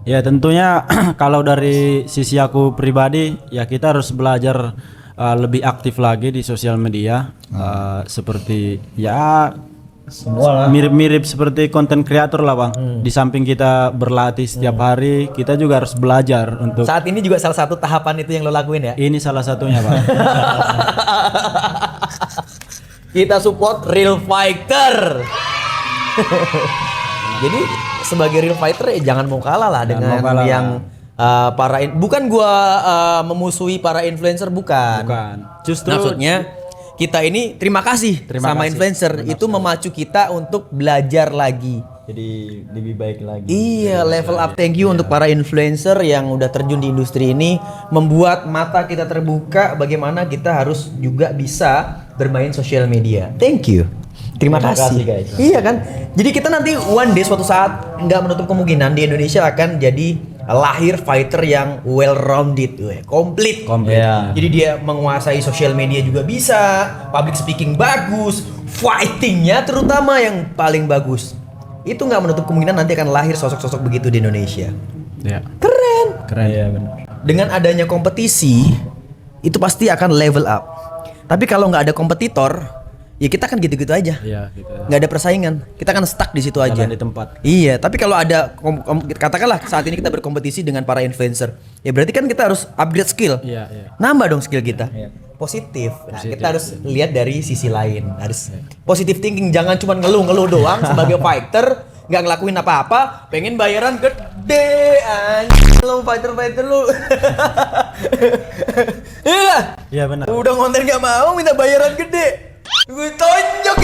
Ya tentunya kalau dari sisi aku pribadi ya kita harus belajar lebih aktif lagi di sosial media seperti ya Semua lah. mirip-mirip seperti konten kreator lah Bang. Di samping kita berlatih setiap hari, kita juga harus belajar untuk Saat ini juga salah satu tahapan itu yang lo lakuin ya? ini salah satunya Bang. Kita support real fighter. Jadi sebagai real fighter ya jangan mau kalah lah dengan mau kalah yang bukan gua memusuhi para influencer bukan. Bukan. Justru Maksudnya kita ini terima kasih Terima sama kasih. influencer itu memacu kita untuk belajar lagi. Jadi lebih baik lagi. Iya, level up. Thank you untuk para influencer yang udah terjun di industri ini, membuat mata kita terbuka bagaimana kita harus juga bisa bermain sosial media. Thank you. Terima kasih guys. Iya kan? Jadi kita nanti one day suatu saat nggak menutup kemungkinan di Indonesia akan jadi lahir fighter yang well rounded, komplit. Ya. Jadi dia menguasai sosial media juga bisa, public speaking bagus, fightingnya terutama yang paling bagus. Itu nggak menutup kemungkinan nanti akan lahir sosok-sosok begitu di Indonesia. ya. Keren. Keren. Iya benar. Dengan adanya kompetisi, itu pasti akan level up. Tapi kalau nggak ada kompetitor, ya kita kan gitu-gitu aja. Iya, gitu. Nggak ada persaingan, kita kan stuck di situ aja. Jalan di tempat. Iya, tapi kalau ada katakanlah saat ini kita berkompetisi dengan para influencer, ya berarti kan kita harus upgrade skill. Iya, iya. Nambah dong skill kita. Positif. Nah, kita harus lihat dari sisi lain. Harus positive thinking, jangan cuma ngeluh-ngeluh doang sebagai fighter, nggak ngelakuin apa-apa, pengen bayaran gede anjing lu fighter lu. Iya. Iya benar. Udah konten nggak mau minta bayaran gede. Gue tonjok.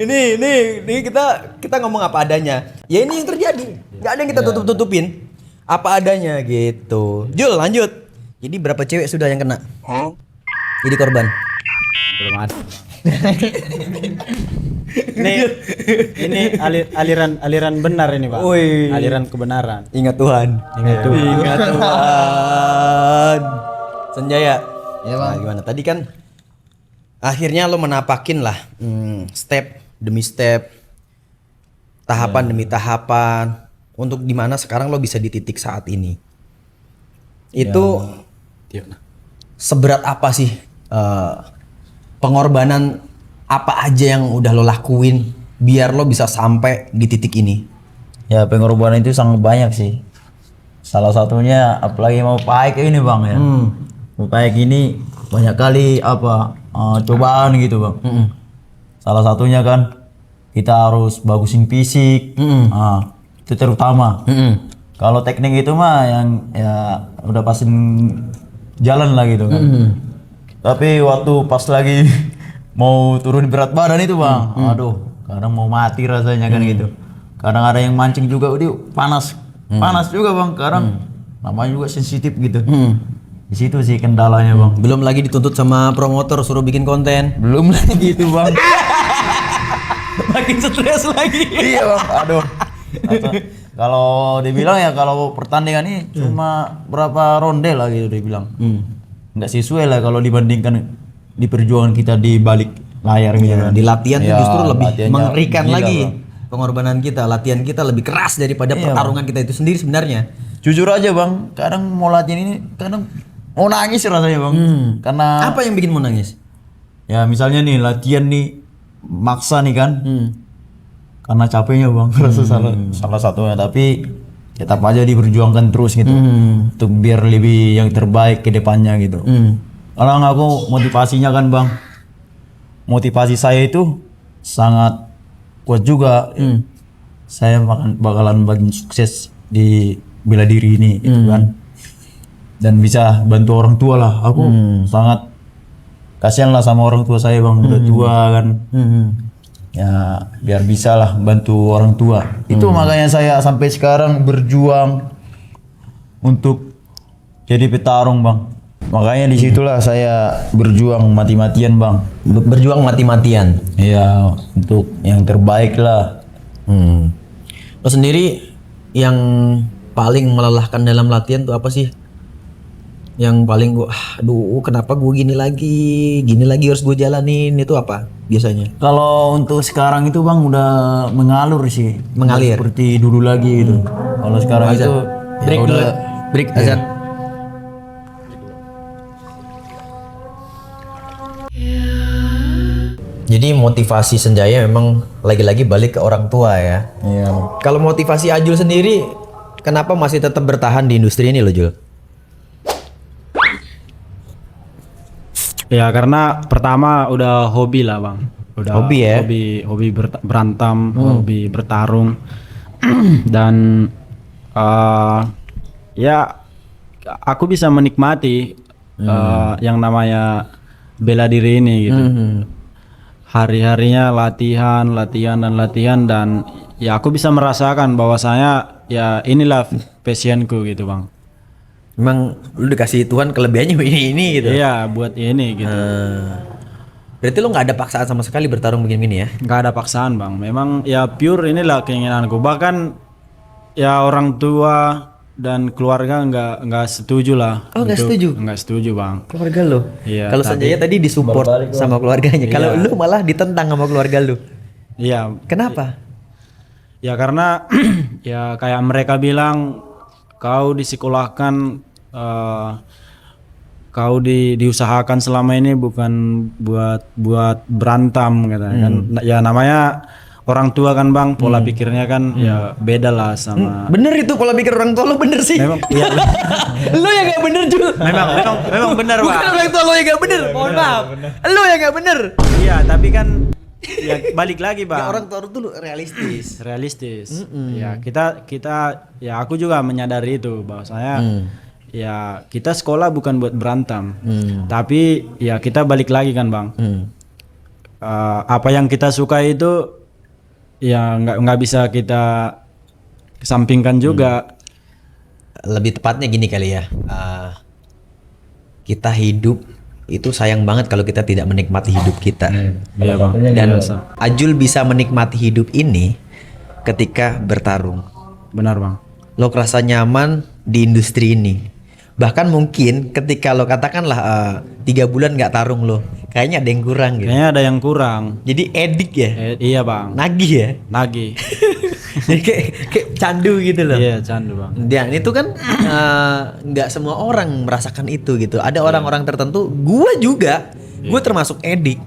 ini kita ngomong apa adanya. Ya ini yang terjadi. Nggak ada yang kita tutup-tutupin. Apa adanya gitu. Jul lanjut. Jadi berapa cewek sudah yang kena? Jadi korban. Belum ada. ini aliran benar ini Pak. Woi. Aliran kebenaran. Ingat Tuhan. Ingat Tuhan. Ingat Tuhan. Senjaya. Iya, Bang. Nah, gimana? Tadi kan akhirnya lo menapakin lah step demi step, tahapan demi tahapan untuk dimana sekarang lo bisa di titik saat ini. Itu seberat apa sih pengorbanan apa aja yang udah lo lakuin biar lo bisa sampai di titik ini? Ya pengorbanan itu sangat banyak sih. Salah satunya apalagi mau pakai ini Bang ya. Mau pakai ini banyak kali cobaan gitu Bang. Salah satunya kan kita harus bagusin fisik. Itu terutama. Kalau teknik itu mah yang ya udah pasin jalan lah gitu kan. Tapi waktu pas lagi mau turun berat badan itu Bang, aduh kadang mau mati rasanya kan gitu. Kadang ada yang mancing juga, udah panas juga Bang. Kadang namanya juga sensitif gitu. Di situ sih kendalanya Bang. Belum lagi dituntut sama promotor suruh bikin konten. Belum lagi itu Bang. Makin stres lagi. Iya Bang, aduh. Kalau dibilang ya kalau pertandingan ini cuma berapa ronde lah gitu dibilang. Nggak sesuai lah kalau dibandingkan di perjuangan kita di balik layar gitu kan. Di latihan tuh Ya, justru lebih latihannya mengerikan gila, lagi. Bang. Pengorbanan kita, latihan kita lebih keras daripada pertarungan kita itu sendiri sebenarnya. Jujur aja Bang, kadang mau latihan ini kadang mau nangis rasanya Bang. Karena Apa yang bikin mau nangis? ya misalnya nih latihan nih maksa nih kan. Karena capeknya bang, rasa salah satunya. Tapi tetap aja diperjuangkan terus gitu, untuk biar lebih yang terbaik ke depannya gitu. Kalau aku motivasinya kan bang, motivasi saya itu sangat kuat juga. Saya bakalan bagi sukses di bela diri ini gitu kan, dan bisa bantu orang tua lah. Aku sangat kasihan lah sama orang tua saya bang, udah tua kan. Ya biar bisa lah bantu orang tua. Itu makanya saya sampai sekarang berjuang untuk jadi petarung bang. Makanya disitulah saya berjuang mati-matian bang. Berjuang mati-matian. Iya, untuk yang terbaik lah. Lo sendiri yang paling melelahkan dalam latihan tuh apa sih? Yang paling gue, aduh kenapa gue gini lagi harus gue jalanin, itu apa biasanya? Kalau untuk sekarang itu bang udah mengalur sih. Mengalir. Nggak seperti dulu lagi gitu. Kalau sekarang Azan. itu Break ya dulu. udah- Break azan. Jadi motivasi Senjaya memang lagi-lagi balik ke orang tua ya. Iya. Kalau motivasi Ajul sendiri, kenapa masih tetap bertahan di industri ini loh Jul? Ya karena pertama udah hobi lah bang, udah Hobi ya? hobi berantem, hobi bertarung, dan ya aku bisa menikmati yang namanya bela diri ini gitu. Hari-harinya latihan dan ya aku bisa merasakan bahwasanya ya inilah passionku gitu bang. Memang lu dikasih Tuhan kelebihannya ini gitu. Iya buat ini gitu. Berarti lu nggak ada paksaan sama sekali bertarung begini-gini ya? Nggak ada paksaan bang, memang ya pure inilah keinginanku. Bahkan ya orang tua dan keluarga nggak setuju lah. Oh, nggak setuju? Nggak setuju bang. Keluarga lu? Iya, Kalau tapi- Senjaya tadi disupport sama keluarganya. Kalau lu malah ditentang sama keluarga lu. Iya. Kenapa? Ya karena ya kayak mereka bilang kau disekolahkan, kau diusahakan selama ini bukan buat berantem katanya kan. Ya namanya orang tua kan bang, pola pikirnya kan ya beda lah sama. Bener itu pola pikir orang tua lu bener sih. Memang iya, Lu yang gak bener Jul. memang benar Bukan bang. orang tua lu yang gak bener. Mohon maaf. Lu yang gak bener. Iya tapi kan ya balik lagi bang. Ya, orang tua lu realistis. Realistis. Ya kita ya aku juga menyadari itu bahwasanya ya kita sekolah bukan buat berantem, tapi ya kita balik lagi kan bang. Apa yang kita suka itu ya nggak bisa kita kesampingkan juga. Lebih tepatnya gini kali ya. Kita hidup itu sayang banget kalau kita tidak menikmati hidup kita. Iya bang. Dan Ajul bisa menikmati hidup ini ketika bertarung. Benar bang. Lo kerasa nyaman di industri ini. Bahkan mungkin ketika lo katakanlah 3 bulan nggak tarung lo, kayaknya ada yang kurang gitu. Kayaknya ada yang kurang. Jadi edik ya, Iya bang. nagih ya. Nagih. Jadi kayak candu gitu loh. Iya candu bang. Dan itu kan nggak semua orang merasakan itu gitu. Ada orang-orang tertentu, gua juga, gue termasuk edik.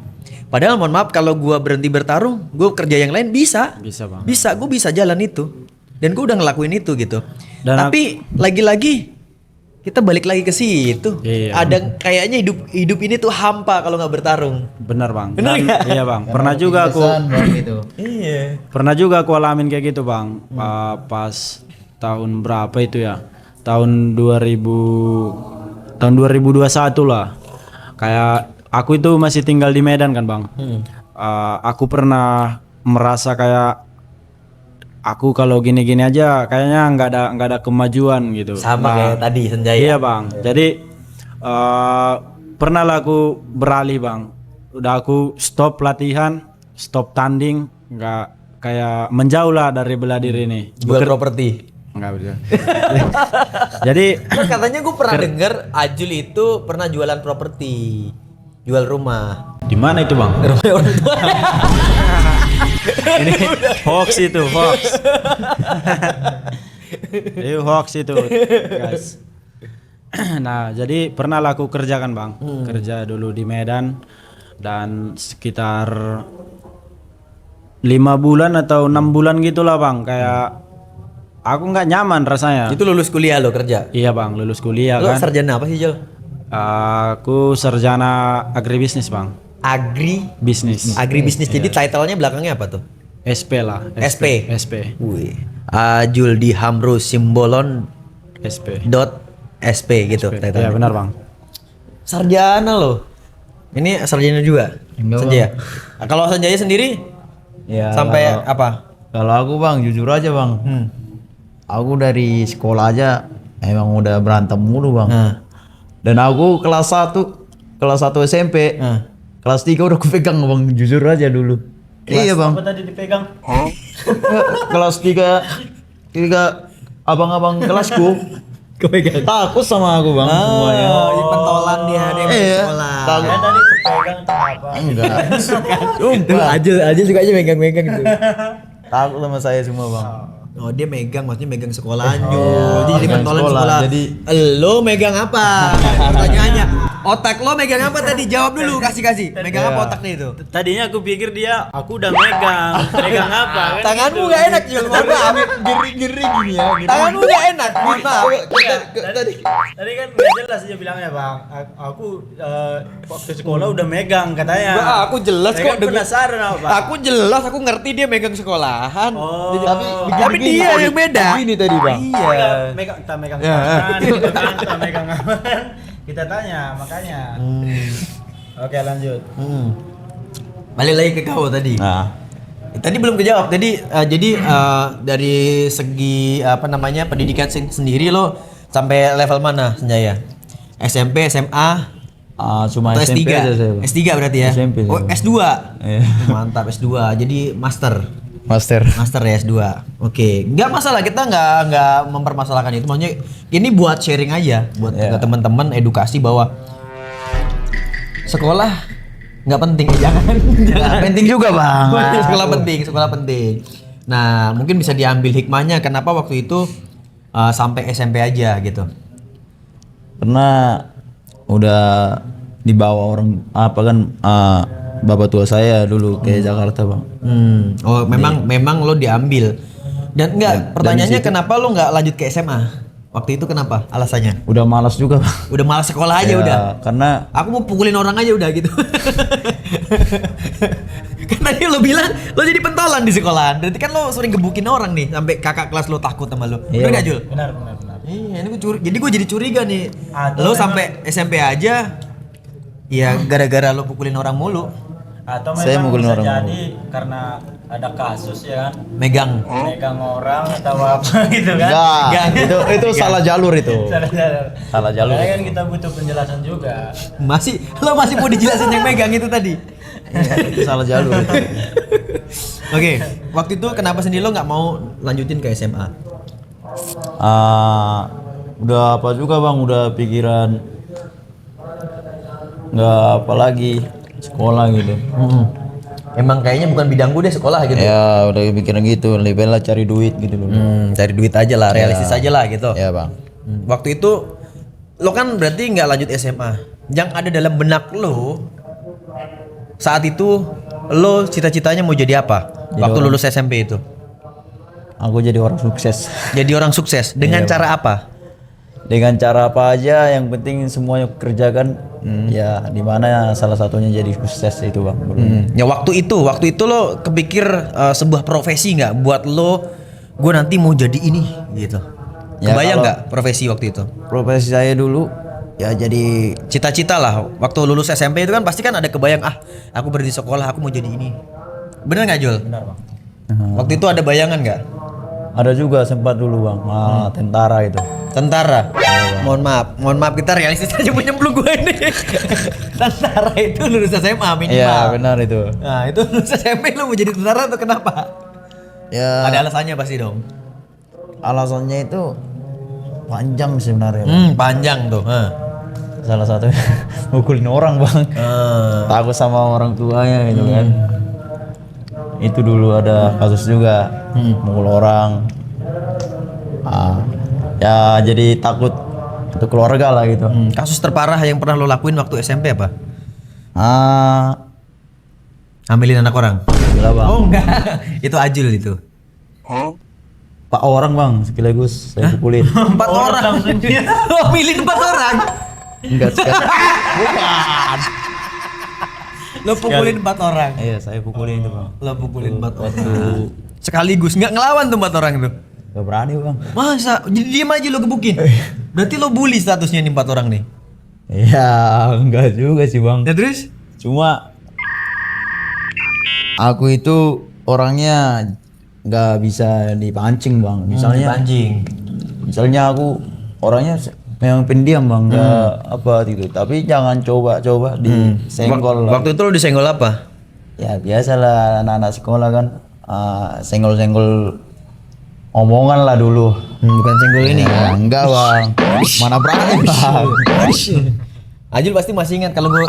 Padahal mohon maaf kalau gua berhenti bertarung, gue kerja yang lain bisa. Bisa bang. Bisa, gue bisa jalan itu. Dan gue udah ngelakuin itu gitu. Dan Tapi lagi-lagi kita balik lagi ke situ. Iya. Ada kayaknya hidup ini tuh hampa kalau nggak bertarung. Benar bang. Benar Dan- nggak? Iya bang. Pernah juga aku. gitu. Iya. Pernah juga aku alamin kayak gitu bang. Pas tahun berapa itu ya? Tahun 2021 lah. Kayak aku itu masih tinggal di Medan kan bang. Aku pernah merasa kayak aku kalau gini-gini aja kayaknya nggak ada kemajuan gitu. Sama Nah, kayak tadi Senjaya. Iya bang. Jadi pernah lah aku beralih bang. Udah aku stop latihan, stop tanding, nggak kayak menjauh lah dari bela diri ini. Jual properti. Enggak bisa. Jadi Terus katanya gue pernah denger Ajul itu pernah jualan properti, jual rumah. di mana itu bang? Rumah orang tua. Ini hoax itu hoax. Itu hoax itu guys. Nah jadi pernah lah aku kerjakan bang, kerja dulu di Medan dan sekitar 5 bulan atau 6 bulan gitulah bang, kayak aku nggak nyaman rasanya. Itu lulus kuliah lo kerja. Iya bang, lulus kuliah Lo kan. sarjana apa sih, Jol? Aku sarjana agribisnis bang, bisnis. Agribisnis. Jadi title-nya belakangnya apa tuh? SP lah. SP. SP. Wih. Juldi Hamro Simbolon SP. .sp gitu Iya title-nya. benar bang. Sarjana lo. Ini sarjana juga. Enggak, Sanjaya. Kalau Sanjaya sendiri Ya, sampai kalau- apa? Kalau aku bang, jujur aja bang, aku dari sekolah aja emang udah berantem mulu bang. Nah. Dan aku kelas 1 SMP, kelas 3 udah kupegang bang, jujur aja dulu. Iya bang, Apa tadi dipegang? kelas 3 abang-abang kelasku Kepegang. takut sama aku bang semuanya. Pentolan dia Iya, sekolah. takut. Ya tadi kepegang tuh apa? Enggak, Tuh, aja suka aja megang-megang gitu. takut sama saya semua bang. Oh dia megang, maksudnya megang sekolahan Jul. Jadi megang pentolan sekolah, sekolah. jadi- Lo megang apa? Pertanyaannya, otak lo megang apa tadi? Jawab dulu, kasih. Megang apa otaknya itu? Tadinya aku pikir aku udah megang. Megang apa? Kan Tanganmu gitu. gak enak Jul, mohon maaf. Geri gini ya. Tanganmu gak enak, mohon maaf. Tadi kan nggak jelas dia bilangnya bang. Aku waktu sekolah udah megang katanya. Wah, aku jelas Saya kok kan penasaran apa? Aku jelas, aku ngerti dia megang sekolahan. Oh. Tapi dia yang beda. Ini tadi bang. Iya. Megang, kita megang tangan, kita megang apa? Kita tanya makanya. Oke lanjut. Balik lagi ke kau tadi. Nah, Tadi belum kejawab. Jadi dari segi apa namanya pendidikan sendiri lo sampai level mana Sanjaya? SMP, SMA, cuma atau SMP S3? aja saya bang. S3 berarti ya? SMP Oh, saya. S2. Iya. Mantap S2. Jadi master. Master. Master ya S2. Oke, nggak masalah, kita nggak mempermasalahkan itu. Maksudnya ini buat sharing aja buat Iya. ke teman-teman, edukasi bahwa sekolah nggak penting, jangan. Penting juga bang. Sekolah penting. Nah, mungkin bisa diambil hikmahnya kenapa waktu itu sampai SMP aja gitu. Karena udah dibawa orang apa kan bapak tua saya dulu ke Jakarta bang. Oh, memang lo diambil. Dan enggak, pertanyaannya kenapa lo nggak lanjut ke SMA? Waktu itu kenapa? Alasannya? Udah malas juga bang. Udah malas sekolah aja Ya, udah. Karena Aku mau pukulin orang aja udah gitu. Kan tadi lo bilang lo jadi pentolan di sekolahan. Berarti kan lo sering gebukin orang nih sampai kakak kelas lo takut sama lo. Iya, Bener gak Bang. Jul? Benar. Iya, ini jadi gue jadi curiga nih. Atau Lo memang- sampai SMP aja ya gara-gara lo pukulin orang mulu. Atau Saya memang mukulin bisa orang jadi karena ada kasus ya kan, Megang. megang orang atau apa gitu kan. enggak, itu salah jalur itu. Salah. Salah jalur. Makanya kan kita butuh penjelasan juga. Lo masih mau dijelasin yang megang itu tadi. Iya, itu salah jalur itu. Oke, waktu itu kenapa sendiri lo nggak mau lanjutin ke SMA? Udah apa juga bang, udah pikiran nggak apa lagi sekolah gitu. Emang kayaknya bukan bidangku deh sekolah gitu. Ya udah pikiran gitu, lebih lah cari duit gitu dulu. Cari duit aja lah, realistis aja lah gitu. Ya bang. Waktu itu lo kan berarti nggak lanjut SMA. Yang ada dalam benak lo saat itu lo cita-citanya mau jadi apa? Waktu lulus SMP itu. Aku jadi orang sukses. Jadi orang sukses dengan cara apa? Dengan cara apa aja, yang penting semuanya aku kerjakan. Ya dimana salah satunya jadi sukses itu bang. Ya waktu itu lo kepikir sebuah profesi nggak buat lo? Gue nanti mau jadi ini gitu. Ya, Kebayang kalau- nggak profesi waktu itu? Profesi saya dulu ya jadi Cita-cita lah. Waktu lulus SMP itu kan pasti kan ada kebayang aku berhenti sekolah aku mau jadi ini. Bener nggak Jul? Benar bang. Waktu itu ada bayangan nggak? ada juga sempat dulu bang, tentara itu. Tentara. Mohon maaf kita realistis aja punya belum gue ini. Tentara itu lulus SMA minimal. Iya benar itu. Nah itu lulus SMP lu mau jadi tentara tuh kenapa? Ya Ada alasannya pasti dong. alasannya itu panjang sebenarnya bang. Panjang tuh. Salah satunya mukulin orang bang. Takut sama orang tuanya gitu kan. Itu dulu ada kasus juga mukul orang. Ya jadi takut untuk keluarga lah gitu. Kasus terparah yang pernah lo lakuin waktu SMP apa? Hamilin anak orang. Enggak bang. Oh enggak. Itu Ajul itu. Pak orang bang sekaligus saya pukulin. 4 orang. Hamilin 4 orang. Enggak sekali. Lo pukulin 4 orang. Iya saya pukulin itu bang. Lo pukulin 4 orang. Sekaligus nggak ngelawan tuh 4 orang itu. Gak berani bang. Masa? Jadi diem aja lo gebukin. Berarti lo bully statusnya nih 4 orang nih. Iya enggak juga sih bang. Ya terus? Cuma aku itu orangnya nggak bisa dipancing bang. Misalnya aku orangnya memang pendiam bang, nggak apa gitu. Tapi jangan coba-coba disenggol. Waktu itu lo disenggol apa? Ya biasalah anak-anak sekolah kan senggol-senggol omongan lah dulu. Bukan senggol ini. Ya, enggak bang. Mana berani bang. Ajul pasti masih ingat kalau gue.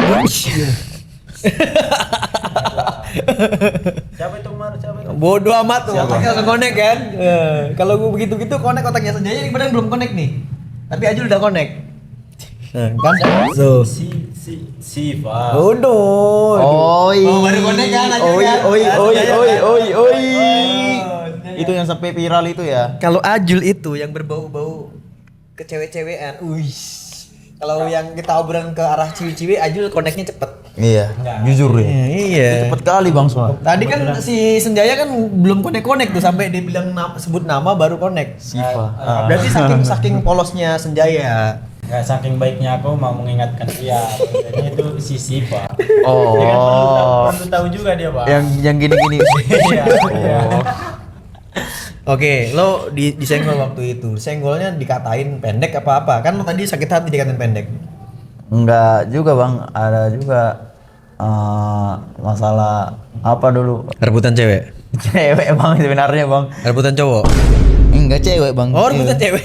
Siapa itu kemarin? Siapa itu? Bodoh amat tuh, otaknya langsung connect kan. Kalau gue begitu-gitu connect otaknya saja. Ini beneran belum connect nih. Tapi Ajul udah connect. Kan? So. Siva. Bodoh. Oi. Oh, baru connect kan Ajul kan? Oi. Itu yang sampai viral itu ya. Kalau Ajul itu yang berbau-bau kecewek-cewekan. Kalau yang kita obrolan ke arah ciwi-ciwi, Ajul connect-nya cepet. Iya. Jujur ya. Iya. Cepet kali bang soal. Tadi kan si Senjaya kan belum connect tuh sampai dia bilang sebut nama baru connect. Siva. Berarti saking polosnya Senjaya. Nggak, saking baiknya aku mau mengingatkan dia. Ini itu si Siva. Oh. Dia kan perlu tahu juga dia, Pak. Yang gini-gini. Iya. Oke, lo disenggol waktu itu. Senggolnya dikatain pendek apa-apa? Kan lo tadi sakit hati dikatain pendek. Enggak juga bang, ada juga masalah apa dulu? Rebutan cewek. Cewek bang sebenarnya bang. Rebutan cowok. Enggak cewek bang. Oh, rebutan cewek.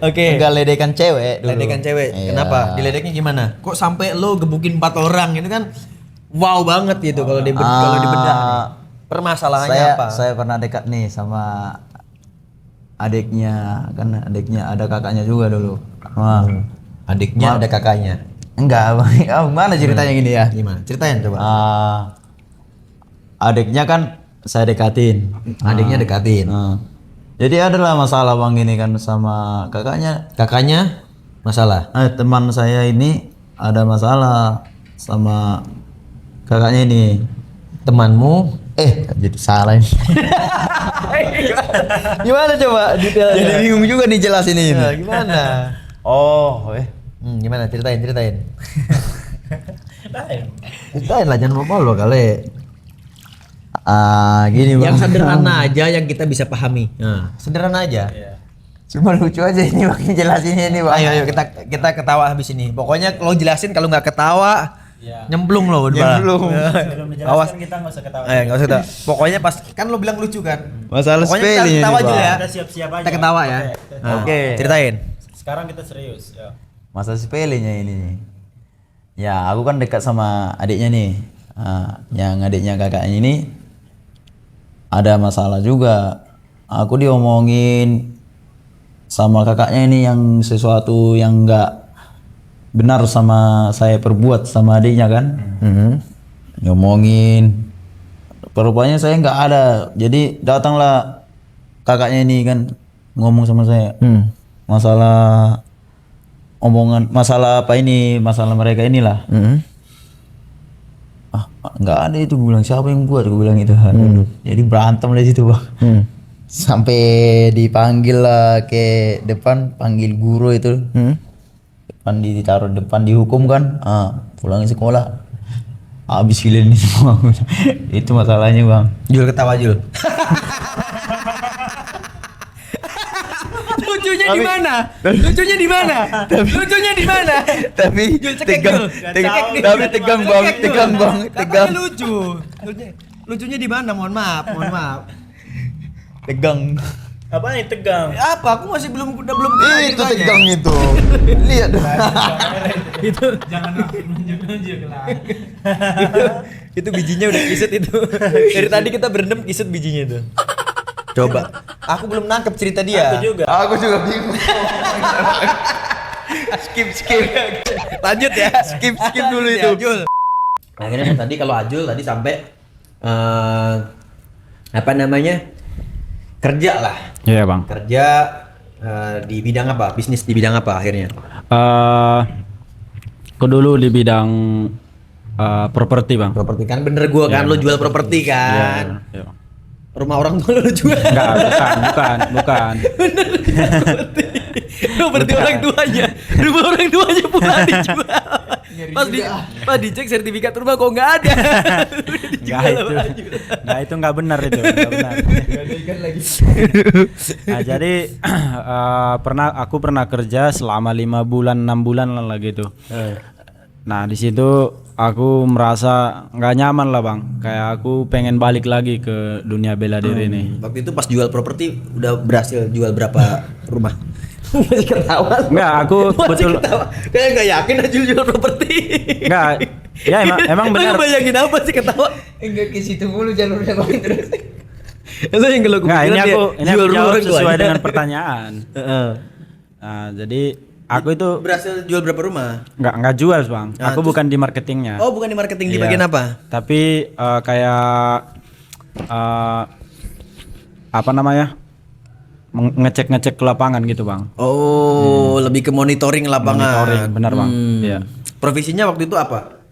Oke. Enggak ledekan cewek dulu. Ledekan cewek. Iya. Kenapa? Diledeknya gimana? Kok sampai lo gebukin 4 orang? Itu kan wow banget gitu kalau dibedah. Permasalahannya apa? Saya pernah dekat nih sama adiknya, kan adiknya ada kakaknya juga dulu. Adiknya ada kakaknya. Enggak, bang. Mana ceritanya gini ya? Gimana? Ceritain coba. Adiknya kan saya dekatin. Adiknya dekatin. Jadi adalah masalah bang ini kan sama kakaknya. Kakaknya masalah. Teman saya ini ada masalah sama kakaknya ini. Temanmu Jadi salah ini. Gimana coba detailnya? Jadi bingung juga nih jelasin ini. Gimana? Gimana? Ceritain. Ceritain lah, jangan malu kali. Gini bang. Yang sederhana aja yang kita bisa pahami. Sederhana aja. Cuma lucu aja ini bang jelasinnya ini bang. Ayo kita ketawa habis ini. Pokoknya kalau jelasin kalau nggak ketawa nyemplung lo udah. Sebelum Awas. dijelaskan kita nggak usah ketawa. Nggak usah ketawa. Pokoknya pas kan lo bilang lucu kan. Masalah Pokoknya sepele kita ini, ketawa aja Bang. ya. Kita siap-siap aja. Kita ketawa ya. Oke. Ceritain. Sekarang kita serius. Ya. Masa sepelenya ini. Ya aku kan dekat sama adiknya nih. Yang adiknya kakaknya ini ada masalah juga. Aku diomongin sama kakaknya ini yang sesuatu yang enggak benar sama saya perbuat sama adiknya kan. Ngomongin. Rupanya saya nggak ada. Jadi datanglah kakaknya ini kan ngomong sama saya. Masalah omongan, masalah apa ini, masalah mereka inilah. Nggak ada itu, gue bilang siapa yang buat, gue bilang itu. Jadi berantem dari situ bang. Sampai dipanggil lah ke depan, panggil guru itu. Depan ditaruh depan, dihukum kan. Pulang sekolah. Habis pilihan ini semua. Itu masalahnya bang. Jul ketawa Jul. Lucunya di mana? Lucunya di mana? Lucunya di mana? Tapi Jul, cekek, tegang, Jul. Cekek nih. tapi tegang bang, Cekek, Jul. tegang bang, tegang. Katanya lucu. Lucunya di mana? Mohon maaf. Tegang. Apa nih tegang? Apa? Aku masih belum kenal Itu ceritanya. tegang itu. Lihat. Itu Jangan nunjuk lah. itu bijinya udah kiset itu. Dari tadi kita berendam kiset bijinya itu. Coba. Aku belum nangkep cerita dia. Aku juga bingung. Skip. Lanjut ya. Skip dulu itu. Jul. Akhirnya tadi kalau Ajul tadi sampai apa namanya, kerja lah. Iya bang. Kerja di bidang apa? Bisnis di bidang apa akhirnya? Aku dulu di bidang properti bang. Properti kan bener gua kan, Iya, lo jual properti kan? Iya. Rumah orang tua lo jual? Enggak, bukan. Properti orang tuanya, rumah orang tuanya pula dijual. Pas dicek sertifikat rumah kok nggak ada. Enggak itu enggak benar itu, enggak benar. Nah, jadi aku pernah kerja selama 5 bulan 6 bulan lah gitu. Nah di situ aku merasa nggak nyaman lah bang, kayak aku pengen balik lagi ke dunia bela diri nih. Waktu itu pas jual properti udah berhasil jual berapa rumah? Masih ketawa. Enggak, aku betul. Kayak nggak yakin Ajul jual properti. Enggak, ya emang benar. Lu bayangin apa sih ketawa? Enggak ke situ mulu jalurnya bang terus. Itu yang kalau Enggak, ini aku jual rumah jawab orang sesuai tuanya. dengan pertanyaan. Nah, jadi aku itu Berhasil jual berapa rumah? nggak jual bang. Nah, Aku terus- bukan di marketingnya. Oh, bukan di marketing, di Iya. bagian apa? Tapi kayak apa namanya, ngecek ke lapangan gitu bang. Oh, lebih ke monitoring lapangan. Monitoring, benar, Bang. Iya. Profesinya waktu itu apa?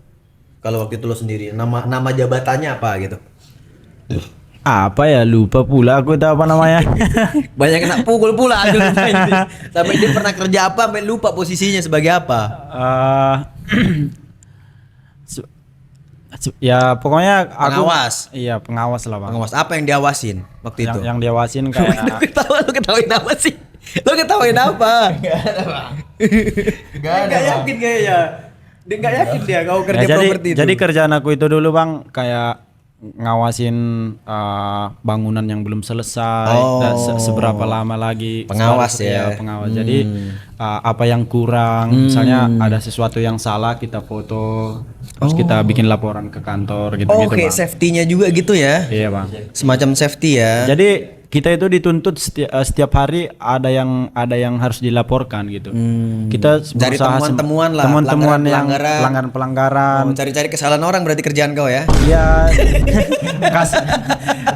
Kalau waktu itu lo sendiri, nama jabatannya apa gitu? Apa ya, lupa pula aku itu apa namanya. Banyak kena pukul pula Ajul. Sampai dia pernah kerja apa sampai lupa posisinya sebagai apa. Ya pokoknya aku Pengawas. Iya, pengawas lah bang. Pengawas apa yang diawasin waktu itu? Yang diawasin Lu kayak ketawain apa sih? Lu ketawain apa? Enggak yakin kayaknya. Dia enggak yakin dia kau kerja Ya, properti itu. jadi kerjaan aku itu dulu bang kayak ngawasin bangunan yang belum selesai dan seberapa lama lagi. Pengawas ya. Pengawas. Jadi apa yang kurang, misalnya ada sesuatu yang salah kita foto, terus kita bikin laporan ke kantor gitu gitu Oke, bang. safety-nya juga gitu ya. Iya bang. Semacam safety ya. Jadi kita itu dituntut setiap hari ada yang harus dilaporkan gitu. Kita Cari berusaha temuan-temuan lah, temuan-temuan yang pelanggaran. pelanggaran. Oh, cari-cari kesalahan orang berarti kerjaan kau ya. Iya.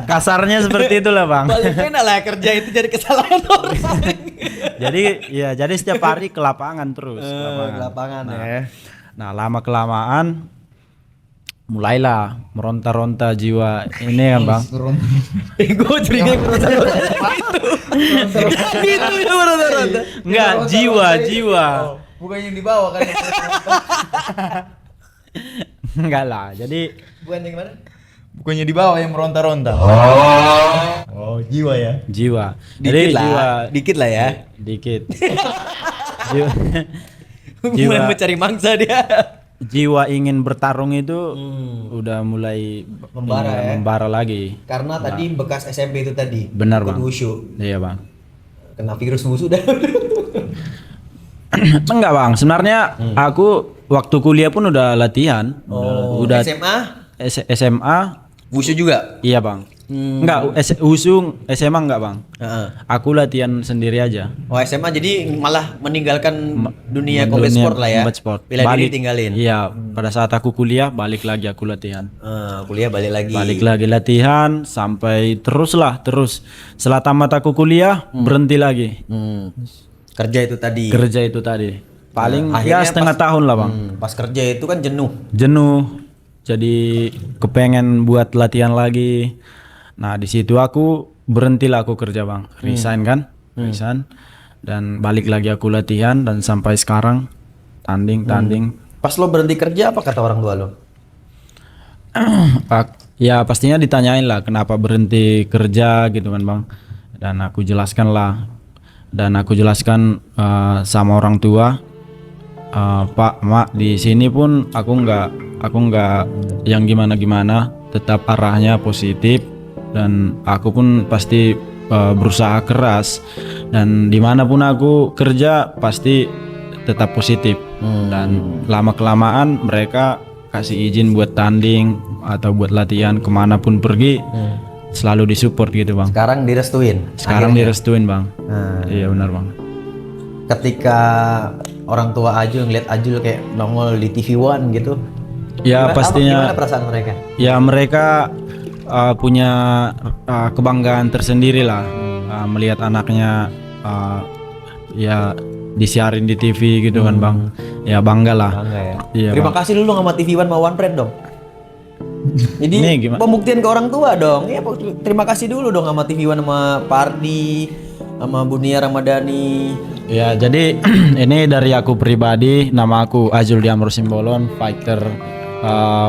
Kasarnya seperti itulah bang. Paling enak lah kerja itu cari kesalahan orang. Jadi setiap hari ke lapangan terus. Ke lapangan ya. Nah lama kelamaan mulailah meronta-ronta jiwa ini kan bang. Gue curiga meronta-ronta gitu ya meronta-ronta. Enggak, jiwa. Bukan yang dibawa kan. Enggak lah. Jadi Bukan yang mana? Bukannya dibawa yang meronta-ronta. Oh, jiwa ya. jiwa. Dikit Jadi lah, dikit lah ya. dikit. jiwa, Mulai mencari mangsa dia. jiwa ingin bertarung itu udah mulai Membara ya. membara lagi. Karena tadi bekas SMP itu tadi. Benar, ikut Bang. wushu. Iya bang. Kena virus wushu dah. Enggak bang. Sebenarnya aku waktu kuliah pun udah latihan. Udah SMA, SMA. wushu juga. Iya bang. Enggak. Usung SMA enggak bang. Heeh. Aku latihan sendiri aja. Oh, SMA jadi malah meninggalkan dunia Dunia combat sport lah ya. combat sport. Bela diri Balik. tinggalin. Iya. Pada saat aku kuliah balik lagi aku latihan. Kuliah balik lagi. Balik lagi latihan sampai terus. Setelah tamat aku kuliah berhenti lagi. Kerja itu tadi. Kerja itu tadi. Paling akhirnya ya setengah tahun lah bang. Pas kerja itu kan jenuh. Jenuh. Jadi kepengen buat latihan lagi. Nah di situ aku berhentilah aku kerja bang. Resign kan. Resign. Dan balik lagi aku latihan dan sampai sekarang tanding. Pas lo berhenti kerja apa kata orang tua lo? Ya pastinya ditanyain lah kenapa berhenti kerja gitu kan bang. Dan aku jelaskan lah. Dan aku jelaskan sama orang tua, Pak, Mak, di sini pun aku nggak yang gimana, tetap arahnya positif dan aku pun pasti berusaha keras dan dimanapun aku kerja pasti tetap positif dan lama kelamaan mereka kasih izin buat tanding atau buat latihan kemanapun pergi selalu disupport gitu bang. Sekarang direstuin. Sekarang direstuin bang. Iya benar bang. Ketika orang tua Ajul ngeliat Ajul kayak nongol di TV One gitu, Ya pastinya. Gimana perasaan mereka? Ya mereka punya kebanggaan tersendiri lah melihat anaknya ya disiarin di TV gitu kan bang. Ya bangga lah. Bangga ya. Iya, Terima Bang. kasih dulu sama TV One sama One Pride dong. Jadi Nih, gimana? pembuktian ke orang tua dong. Ya terima kasih dulu dong sama TV One sama Pardi, sama Bunia Ramadhani. Ya jadi ini dari aku pribadi, nama aku Azul Diamro Simbolon, fighter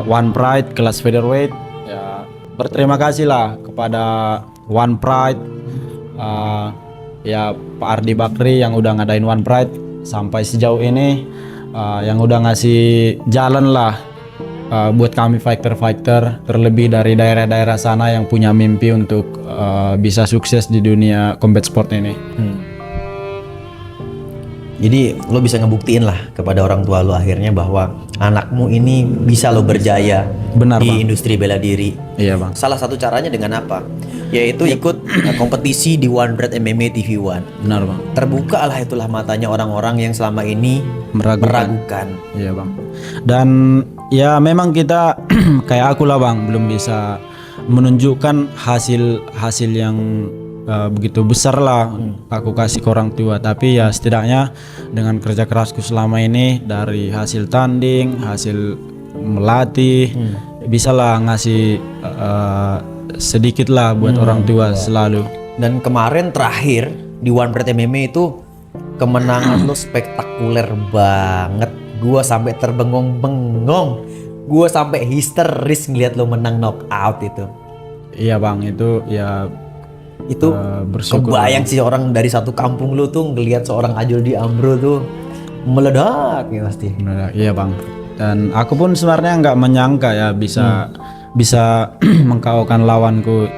One Pride kelas featherweight. Ya berterima kasih lah kepada One Pride, ya Pak Ardi Bakri yang udah ngadain One Pride sampai sejauh ini, yang udah ngasih jalan lah buat kami fighter-fighter, terlebih dari daerah-daerah sana yang punya mimpi untuk bisa sukses di dunia combat sport ini. Jadi lo bisa ngebuktiin lah kepada orang tua lo akhirnya bahwa anakmu ini bisa lo berjaya Benar, di Bang. industri bela diri. Iya bang. Salah satu caranya dengan apa? Yaitu ikut kompetisi di One Pride MMA TV One. Benar bang. Terbuka lah itulah matanya orang-orang yang selama ini meragukan. Iya bang. Dan ya memang kita kayak aku lah bang, belum bisa menunjukkan hasil yang begitu besar lah aku kasih ke orang tua. Tapi ya setidaknya dengan kerja kerasku selama ini, dari hasil tanding, hasil melatih, bisa lah ngasih sedikit lah buat orang tua selalu. Dan kemarin terakhir di One Pride MMA itu kemenangan lo spektakuler banget. Gua sampai terbengong-bengong. Gua sampai histeris ngeliat lo menang knockout itu. Iya bang, itu ya Itu bersyukur. kebayang sih orang dari satu kampung lu tuh ngelihat seorang Azul Diamro tuh meledak ya pasti. Benar, iya bang. Dan aku pun sebenarnya nggak menyangka ya bisa mengkawalkan lawanku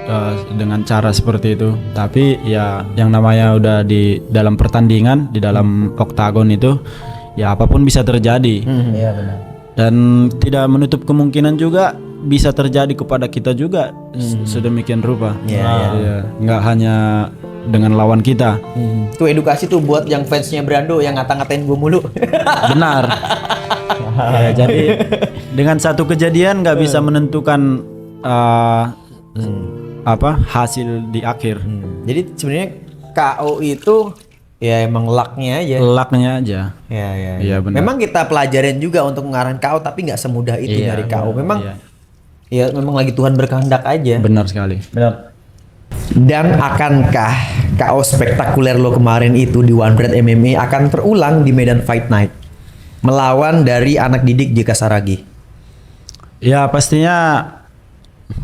dengan cara seperti itu. Tapi ya yang namanya udah di dalam pertandingan, di dalam oktagon itu, ya apapun bisa terjadi. Iya benar. Dan tidak menutup kemungkinan juga bisa terjadi kepada kita juga sedemikian rupa. Iya, nggak hanya dengan lawan kita. Tuh edukasi tuh buat yang fansnya Brando yang ngata-ngatain gue mulu. Benar. Ya, jadi dengan satu kejadian nggak bisa menentukan apa hasil di akhir. Jadi sebenarnya KO itu ya emang lucknya aja. Lucknya aja. Ya. Iya, benar. Memang kita pelajarin juga untuk ngarahin KO tapi nggak semudah itu Iya, dari KO. Memang iya. ya memang lagi Tuhan berkehendak aja. Benar sekali. Benar. Dan akankah KO spektakuler lo kemarin itu di One Pride MMA akan terulang di Medan Fight Night melawan dari anak didik JK Saragi? Ya pastinya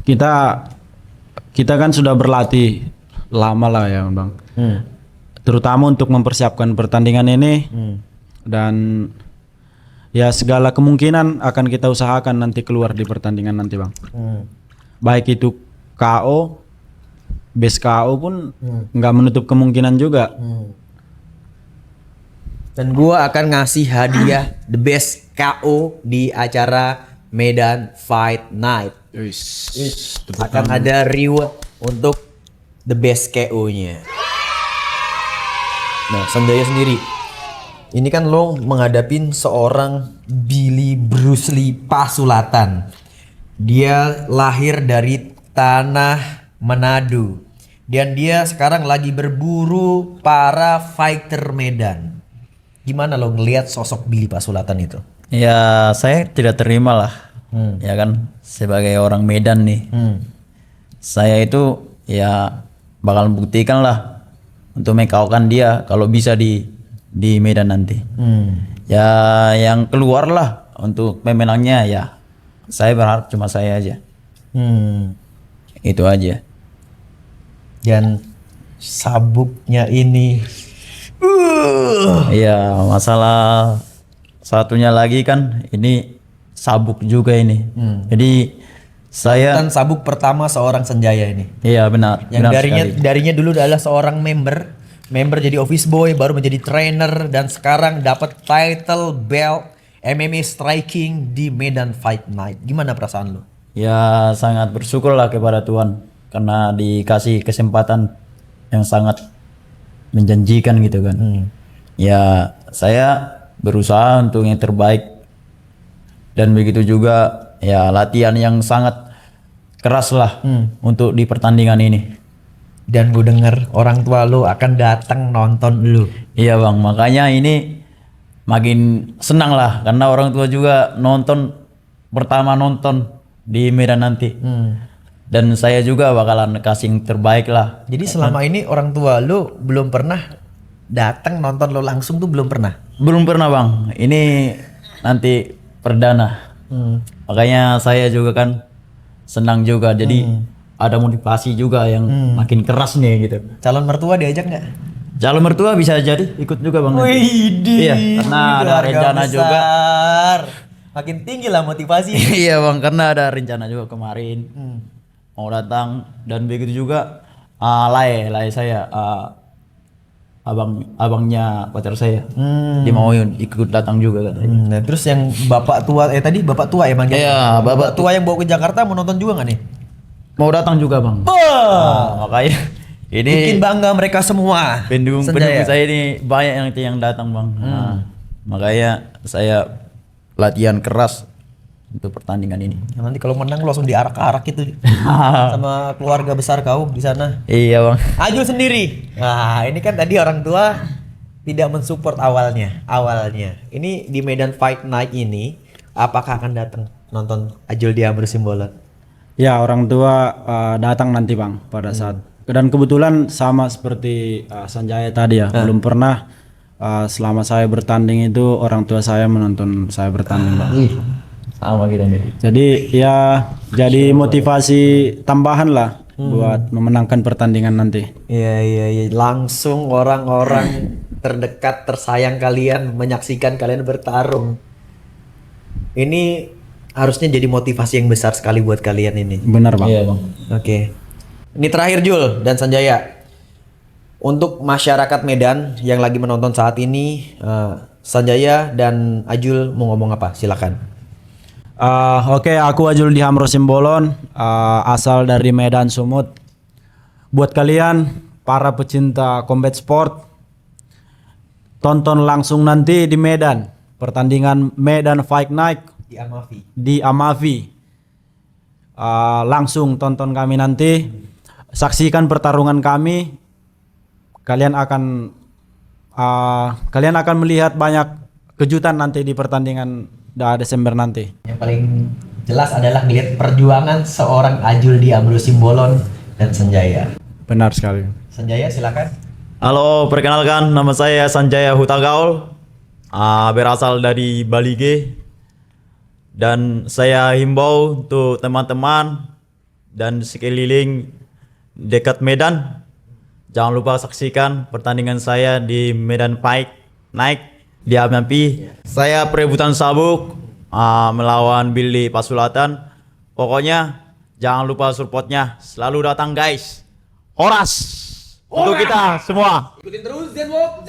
kita kan sudah berlatih lama lah ya bang. Terutama untuk mempersiapkan pertandingan ini. Dan ya segala kemungkinan akan kita usahakan nanti keluar di pertandingan nanti bang. Baik itu KO, base KO pun nggak menutup kemungkinan juga. Dan gua akan ngasih hadiah the best KO di acara Medan Fight Night. Akan ada reward untuk the best KO-nya. Nah, Sanjaya sendiri. Ini kan lo menghadapin seorang Billy Bruce Lee Pasulatan. Dia lahir dari tanah Manado. Dan dia sekarang lagi berburu para fighter Medan. Gimana lo ngelihat sosok Billy Pasulatan itu? Ya saya tidak terima lah. Ya kan sebagai orang Medan nih. Saya itu ya bakal buktikan lah untuk mengkawalkan dia kalau bisa di Medan nanti. Ya yang keluar lah untuk pemenangnya ya. Saya berharap cuma saya aja. Itu aja. Dan sabuknya ini Iya, masalah satunya lagi kan ini sabuk juga ini. Jadi saya kan sabuk pertama seorang Sanjaya ini. iya benar. Yang benar darinya sekali. darinya dulu adalah seorang member jadi office boy, baru menjadi trainer dan sekarang dapat title belt MMA striking di Medan Fight Night. Gimana perasaan lo? Ya sangat bersyukurlah kepada Tuhan karena dikasih kesempatan yang sangat menjanjikan gitu kan. Ya saya berusaha untuk yang terbaik Dan begitu juga ya latihan yang sangat keras lah untuk di pertandingan ini. Dan gue denger orang tua lu akan datang nonton lu. Iya bang, makanya ini makin senang lah karena orang tua juga pertama nonton di Medan nanti. Dan saya juga bakalan kasih yang terbaik lah. Jadi selama ini orang tua lu belum pernah datang nonton lu langsung tuh belum pernah. Belum pernah bang, ini nanti perdana. Makanya saya juga kan senang juga, jadi ada motivasi juga yang makin keras nih gitu. Calon mertua diajak nggak? Calon mertua bisa jadi ikut juga bang. nanti. Iya, karena ada keluarga rencana juga. besar. Makin tinggi lah motivasi. Iya bang, karena ada rencana juga kemarin mau datang. Dan begitu juga Lai saya, abangnya pacar saya, dia mau ikut datang juga katanya. Nah, terus yang bapak tua tadi bapak tua ya manggil? Iya, bapak tua yang bawa ke Jakarta mau nonton juga nggak nih? Mau datang juga bang. Makanya ini Bikin bangga mereka semua. pendukung Senjaya. saya ini banyak yang datang bang. Nah, makanya saya latihan keras untuk pertandingan ini. Ya, nanti kalau menang lu langsung diarak-arak itu sama keluarga besar kau di sana. Iya bang. Ajul sendiri. Nah, ini kan tadi orang tua tidak mensupport awalnya. Ini di Medan Fight Night ini apakah akan datang nonton Ajul di Amrul Simbolon? Ya, orang tua datang nanti bang pada saat. Dan kebetulan sama seperti Sanjaya tadi ya, belum pernah selama saya bertanding itu orang tua saya menonton saya bertanding bang. Sama kita nih. Jadi ya jadi motivasi tambahan lah buat memenangkan pertandingan nanti. Iya. Langsung orang-orang terdekat tersayang kalian menyaksikan kalian bertarung. Ini harusnya jadi motivasi yang besar sekali buat kalian ini. Benar bang. Iya bang. Oke. Ini terakhir Jul dan Sanjaya. Untuk masyarakat Medan yang lagi menonton saat ini, Sanjaya dan Ajul mau ngomong apa? Silakan. Oke, aku Ajul Dihamro Simbolon, asal dari Medan Sumut. Buat kalian para pecinta combat sport, tonton langsung nanti di Medan pertandingan Medan Fight Night di Amavi. Langsung tonton kami nanti, saksikan pertarungan kami. Kalian akan melihat banyak kejutan nanti di pertandingan Desember nanti. Yang paling jelas adalah melihat perjuangan seorang Ajul di Amrul Simbolon dan Sanjaya. Benar sekali. Sanjaya silakan. Halo, perkenalkan nama saya Sanjaya Hutagaul, berasal dari Bali G. Dan saya himbau untuk teman-teman dan sekeliling dekat Medan, jangan lupa saksikan pertandingan saya di Medan Fight Night di Amapi. Saya perebutan sabuk melawan Billy Pasulatan. Pokoknya jangan lupa supportnya. Selalu datang guys. Horas untuk kita semua. Ikutin terus Zenwalk.